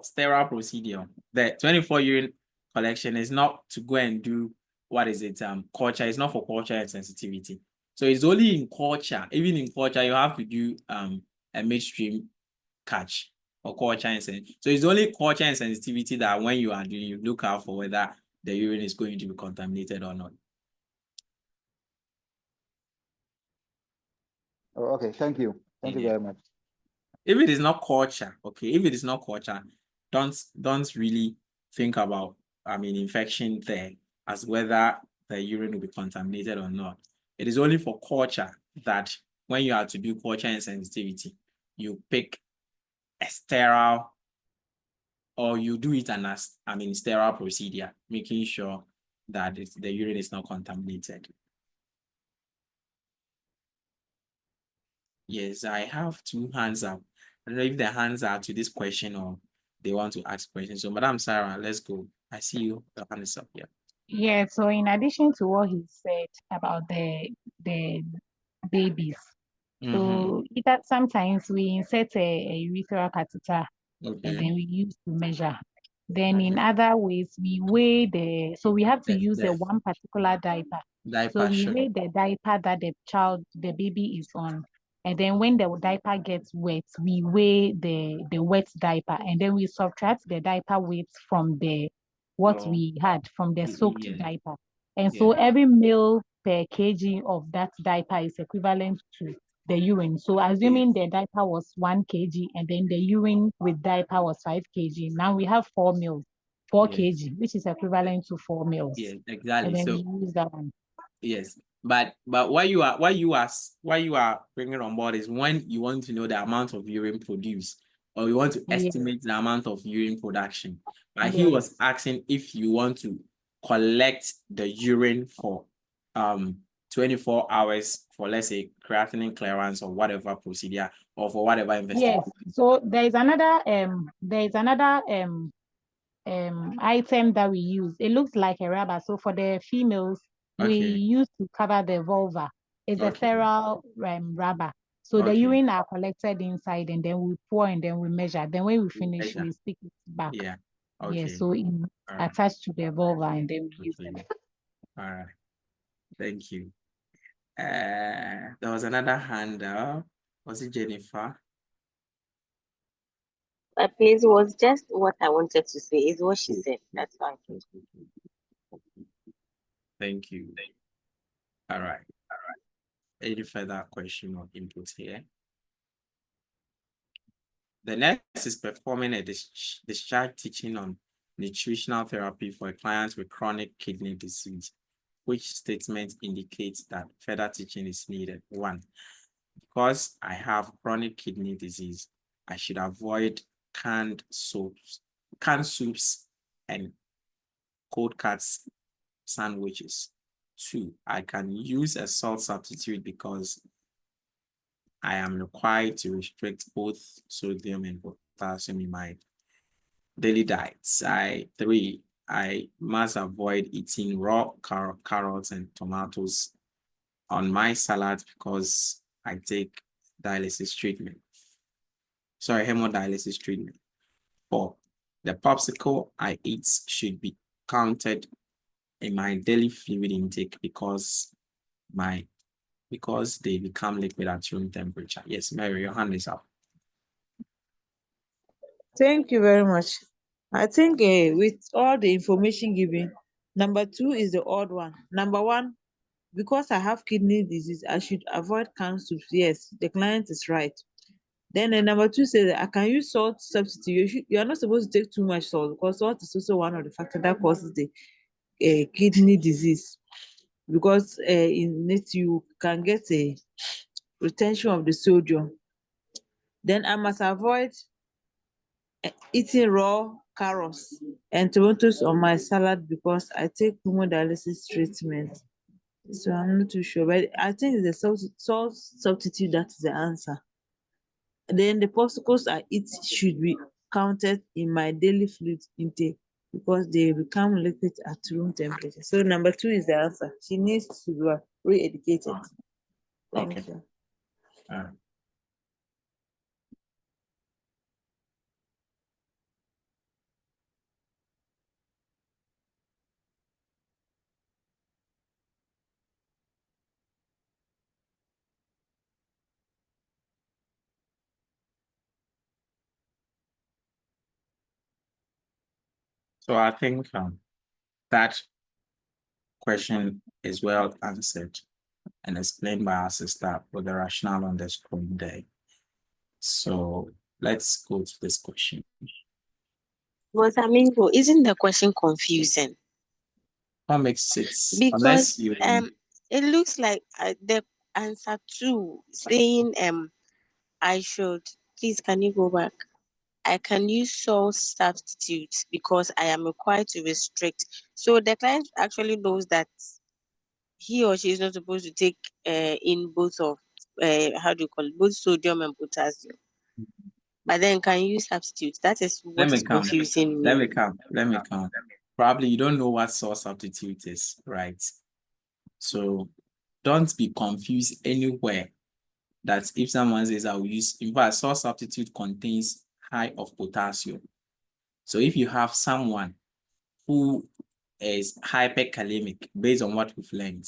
sterile procedure. The 24 urine collection is not to go and do culture. It's not for culture and sensitivity. So it's only in culture. Even in culture, you have to do a midstream catch or culture and sensitivity. So it's only culture and sensitivity that when you are doing, you look out for whether the urine is going to be contaminated or not. Oh, okay, thank you. Thank you very much. If it is not culture, okay, if it is not culture, don't really think about, infection there as whether the urine will be contaminated or not. It is only for culture that when you have to do culture and sensitivity, you pick a sterile, or you do it sterile procedure, making sure that the urine is not contaminated. Yes, I have two hands up. I don't know if the hands are to this question or they want to ask questions. So, Madam Sarah, let's go. I see you. The hand is up. Yeah. Yeah, so in addition to what he said about the babies, so that sometimes we insert a urethral catheter and then we use to measure. Then in other ways, we weigh so we have to use a one particular diaper. So we weigh the diaper that the baby is on. And then when the diaper gets wet, we weigh the wet diaper, and then we subtract the diaper weight from what we had from the soaked diaper. And so every ml per kg of that diaper is equivalent to the urine. So assuming the diaper was 1 kg and then the urine with diaper was 5 kg, now we have 4 ml, 4 kg, which is equivalent to 4 ml. Yes, exactly. And then So we use that one. yes, but what you are bringing on board is when you want to know the amount of urine produced, or you want to estimate the amount of urine production. But he was asking if you want to collect the urine for 24 hours for, let's say, creatinine clearance or whatever procedure, or for whatever investigation. Yes. So there is another item that we use. It looks like a rubber. So for the females, we use to cover the vulva. It's a sterile rubber. So the urine are collected inside, and then we pour, and then we measure. Then when we finish, we stick it back. Yeah. Yeah. So it attached to the vulva, and then we use them. All right. Thank you. There was another hand up. Was it Jennifer? Please, it was just what I wanted to say. Is what she said. That's fine. Thank you. All right. Any further question or input here? The next is performing a discharge teaching on nutritional therapy for a client with chronic kidney disease. Which statement indicates that further teaching is needed? 1, because I have chronic kidney disease, I should avoid canned soups, and cold cuts sandwiches. 2, I can use a salt substitute because I am required to restrict both sodium and potassium in my daily diets. 3, I must avoid eating raw carrots and tomatoes on my salad because I take dialysis treatment. Sorry, hemodialysis treatment. 4, the popsicle I eat should be counted in my daily fluid intake because they become liquid at room temperature. Yes, Mary, your hand is up. Thank you very much. I think with all the information given, number 2 is the odd one. Number 1, because I have kidney disease, I should avoid canned soups. Yes, the client is right. Then number 2 says that I can use salt substitute. You are not supposed to take too much salt because salt is also one of the factors that causes the kidney disease. Because in it you can get a retention of the sodium. Then I must avoid eating raw carrots and tomatoes on my salad because I take hemodialysis treatment. So I'm not too sure, but I think it's the salt substitute that is the answer. Then the popsicles I eat should be counted in my daily fluid intake because they become liquid at room temperature. So number 2 is the answer. She needs to be re-educated. Thank you. So I think that question is well answered and explained by our sister with the rationale on the screen there. So let's go to this question. But I mean, isn't the question confusing? What makes it? Because it looks like the answer 2 saying I should, please can you go back? I can use salt substitutes because I am required to restrict. So the client actually knows that he or she is not supposed to take in both of how do you call it, both sodium and potassium. But then can you substitute? That is what is confusing me. Let me come. Probably you don't know what salt substitute is, right? So don't be confused anywhere that if someone says I will use, in fact, salt substitute contains high of potassium. So if you have someone who is hyperkalemic based on what we've learned,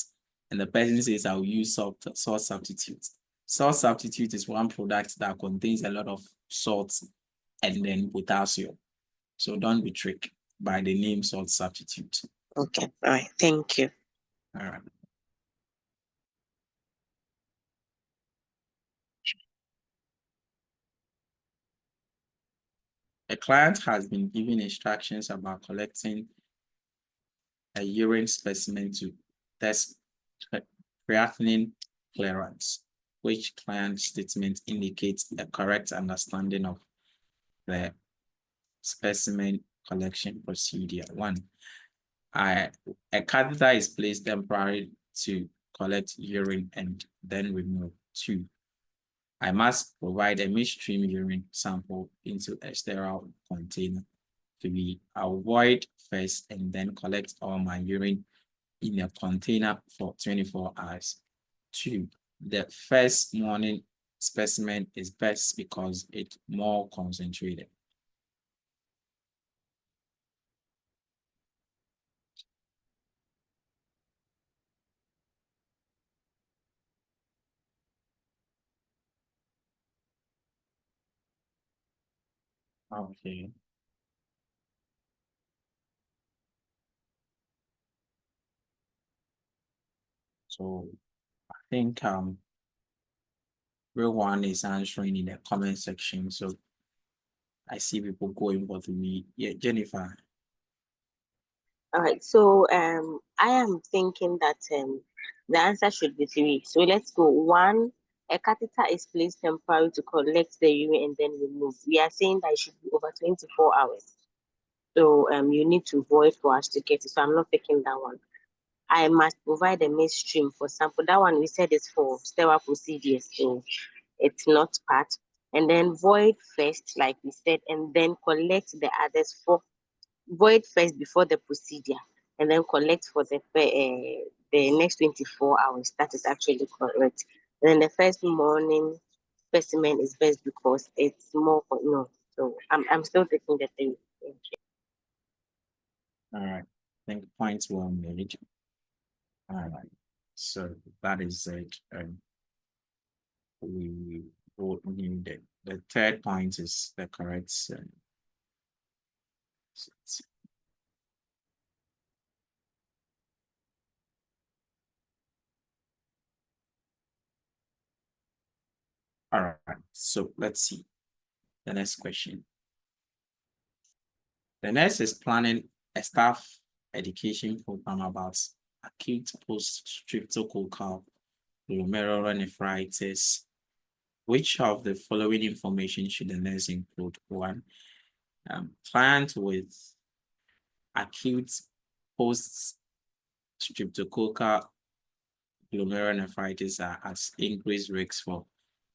and the person says I will use salt substitute. Salt substitute is one product that contains a lot of salt and then potassium. So don't be tricked by the name salt substitute. Okay, all right, thank you. All right. A client has been given instructions about collecting a urine specimen to test creatinine clearance, which client statement indicates a correct understanding of the specimen collection procedure. One, a catheter is placed temporarily to collect urine and then remove. Two, I must provide a midstream urine sample into a sterile container. Three, avoid first and then collect all my urine in a container for 24 hours. Two, the first morning specimen is best because it's more concentrated. Okay. So I think everyone is answering in the comment section. So I see people going for the me. Yeah, Jennifer. All right, so I am thinking that the answer should be three. So let's go. One, a catheter is placed temporarily to collect the urine and then remove. We are saying that it should be over 24 hours. So you need to void for us to get it. So I'm not picking that one. I must provide a midstream for sample. That one we said is for sterile procedures, so it's not part. And then void first, like we said, and then collect the others for void first before the procedure, and then collect for the next 24 hours. That is actually correct. And then the first morning specimen is best because it's more no. So I'm still taking the thing. All right. I think points were made. All right. So that is it. We both knew that the third point is the correct. All right. So let's see the next question. The nurse is planning a staff education program about acute post-streptococcal glomerulonephritis. Which of the following information should the nurse include? One, client with acute post-streptococcal glomerulonephritis are at increased risk for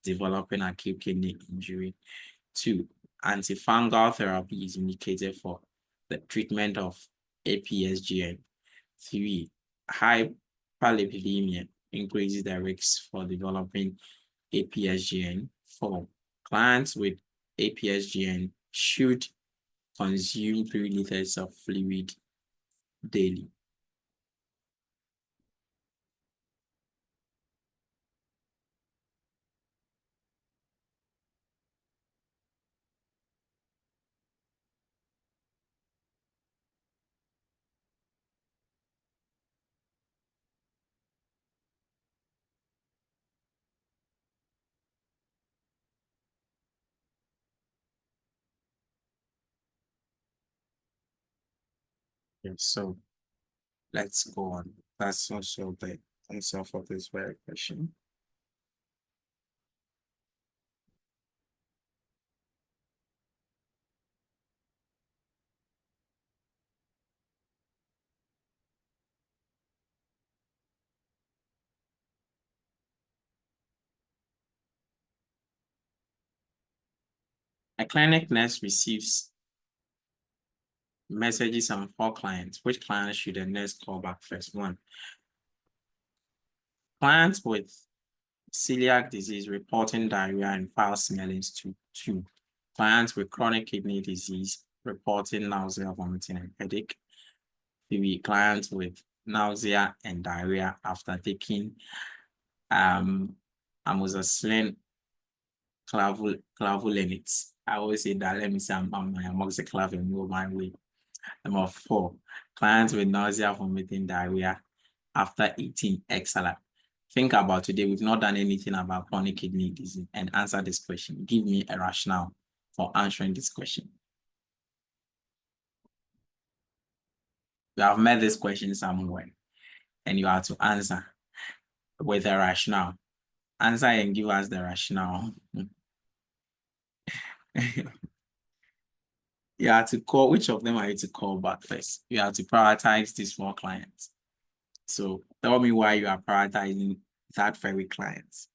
developing acute kidney injury. Two, antifungal therapy is indicated for the treatment of APSGN. Three, hyperlipidemia increases the risk for developing APSGN. Four, clients with APSGN should consume 3 liters of fluid daily. Okay, so let's go on. That's also the answer for this very question. A clinic nurse receives messages on 4 clients. Which client should the nurse call back first? One, clients with celiac disease reporting diarrhea and foul smelling. Two, clients with chronic kidney disease reporting nausea, vomiting, and headache. Three, clients with nausea and diarrhea after taking amoxicillin clavulanate. I always say that. Let me say I'm amoxicillin go my way. Number 4, clients with nausea, vomiting, diarrhea after eating egg salad. Think about today, we've not done anything about chronic kidney disease, and answer this question. Give me a rationale for answering this question. You have met this question somewhere, and you have to answer with a rationale. Answer and give us the rationale. You have to call, which of them are you to call back first? You have to prioritize these 4 clients. So tell me why you are prioritizing that very client.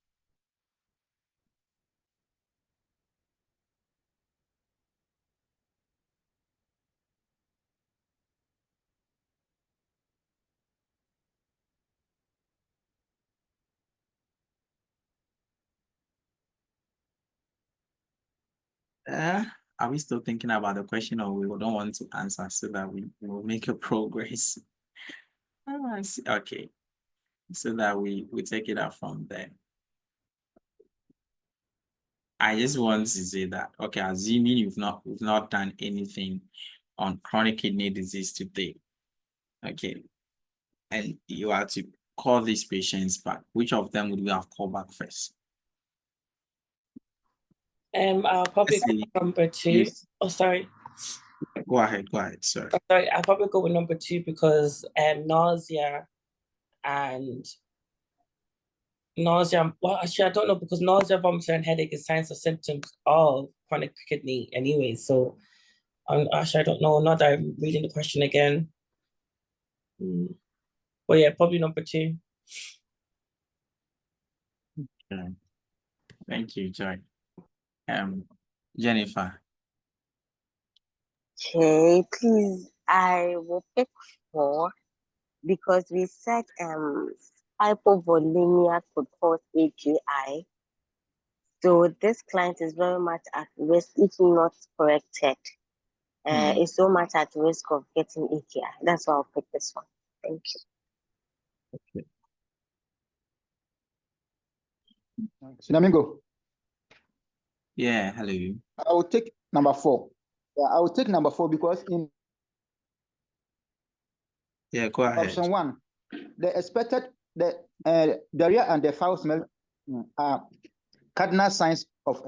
Are we still thinking about the question, or we don't want to answer so that we will make a progress? I see. Okay, so that we take it up from there. I just want to say that, okay, assuming we've not done anything on chronic kidney disease today, okay, and you are to call these patients back, which of them would we have called back first? I'll probably go with number 2. Yes. Oh, sorry. Go ahead, sorry. Sorry, I'll probably go with number 2 because nausea, well, actually, I don't know, because nausea, vomiting, and headache is signs or symptoms of chronic kidney anyway. So, actually, I don't know. Not that I'm reading the question again. But yeah, probably number 2. Okay. Thank you, Joy. Jennifer. Okay, please. I will pick 4 because we said hypovolemia could cause AKI. So this client is very much at risk if not corrected. Is so much at risk of getting AKI. That's why I'll pick this one. Thank you. Okay. Sinamingo. Yeah, hello. I will take number 4. Yeah, I will take number 4 because in Go ahead. option 1, the expected diarrhea and the foul smell are cardinal signs of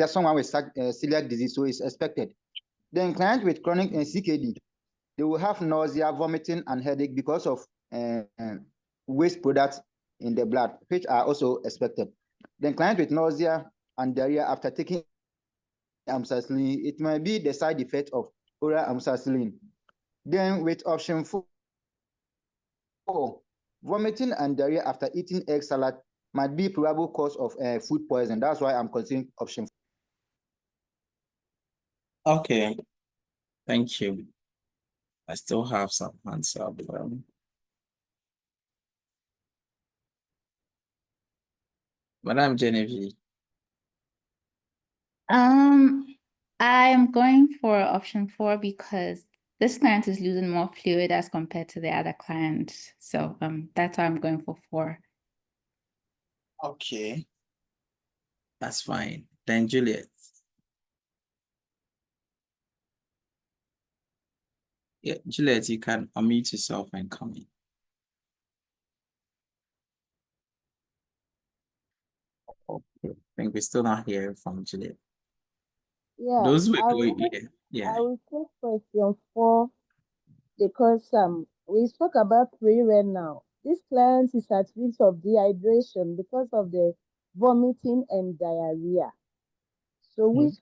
someone with celiac disease, so it's expected. Then clients with chronic CKD, they will have nausea, vomiting, and headache because of waste products in the blood, which are also expected. Then clients with nausea and diarrhea after taking amoxicillin, it might be the side effect of oral amoxicillin. Then with option 4, vomiting and diarrhea after eating egg salad might be probable cause of food poison. That's why I'm considering option 4. Okay, thank you. I still have some hands up. Madam Genevieve. I'm going for option 4 because this client is losing more fluid as compared to the other client. So that's why I'm going for 4. Okay, that's fine. Then Juliet. Yeah, Juliet, you can unmute yourself and come in. Okay, I think we're still not hearing from Juliet. Yeah, Those were I going, will yeah. I will take question 4 because we spoke about pre-renal. This client is at risk of dehydration because of the vomiting and diarrhea. So which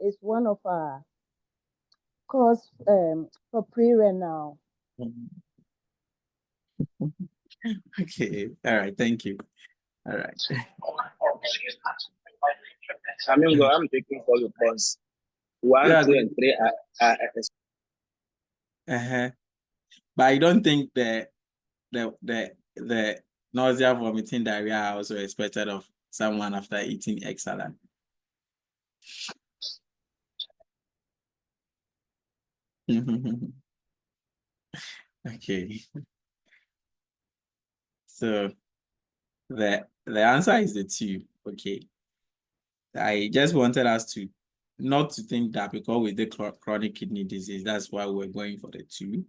is one of our cause for pre-renal. Okay, all right, thank you. All right. Samingo, I'm taking for your points. 1, 2, and 3 are But I don't think the nausea, vomiting, diarrhea are also expected of someone after eating egg salad. Okay. So the answer is the 2. Okay. I just wanted us to not to think that because with the chronic kidney disease, that's why we're going for the 2.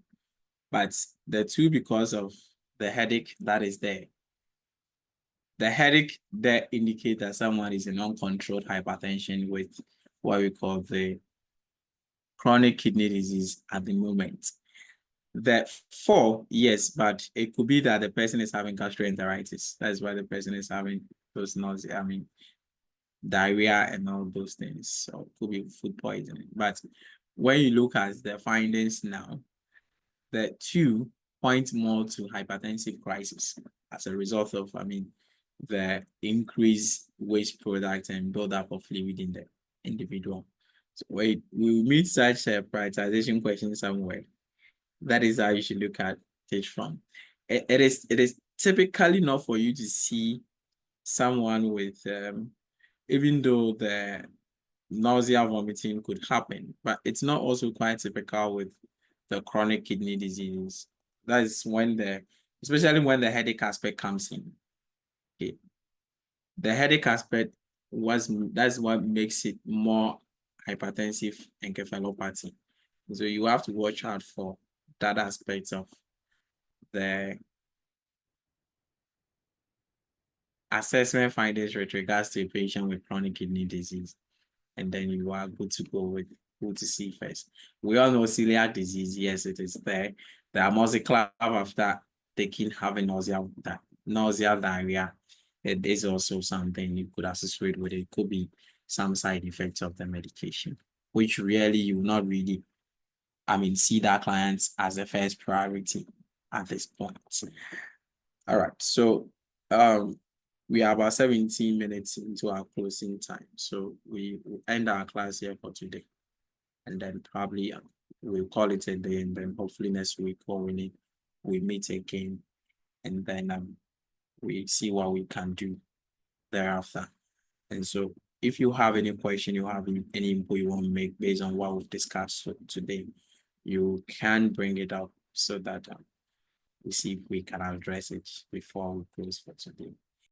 But the 2 because of the headache that is there. The headache that indicates that someone is in uncontrolled hypertension with what we call the chronic kidney disease at the moment. The 4, yes, but it could be that the person is having gastroenteritis. That's why the person is having those nausea, diarrhea and all those things. So it could be food poisoning. But when you look at the findings now, the 2 point more to hypertensive crisis as a result of, the increased waste product and buildup of fluid in the individual. So we will meet such a prioritization question somewhere. That is how you should look at it from. It is typically not for you to see someone with, even though the nausea, vomiting could happen, but it's not also quite typical with the chronic kidney disease. That is when especially when the headache aspect comes in. Okay. The headache aspect that's what makes it more hypertensive encephalopathy. So you have to watch out for that aspect of the assessment findings with regards to a patient with chronic kidney disease. And then you are good to go with who to see first. We all know celiac disease, yes, it is there. The amoxiclav after having nausea, diarrhea, it is also something you could associate with it. It could be some side effects of the medication, which really you will not really, see that clients as a first priority at this point. All right, so we are about 17 minutes into our closing time, so we will end our class here for today, and then probably we'll call it a day, and then hopefully next week or we meet again, and then we see what we can do thereafter. And so if you have any question, you have any input you want to make based on what we've discussed today, you can bring it up so that we see if we can address it before we close for today.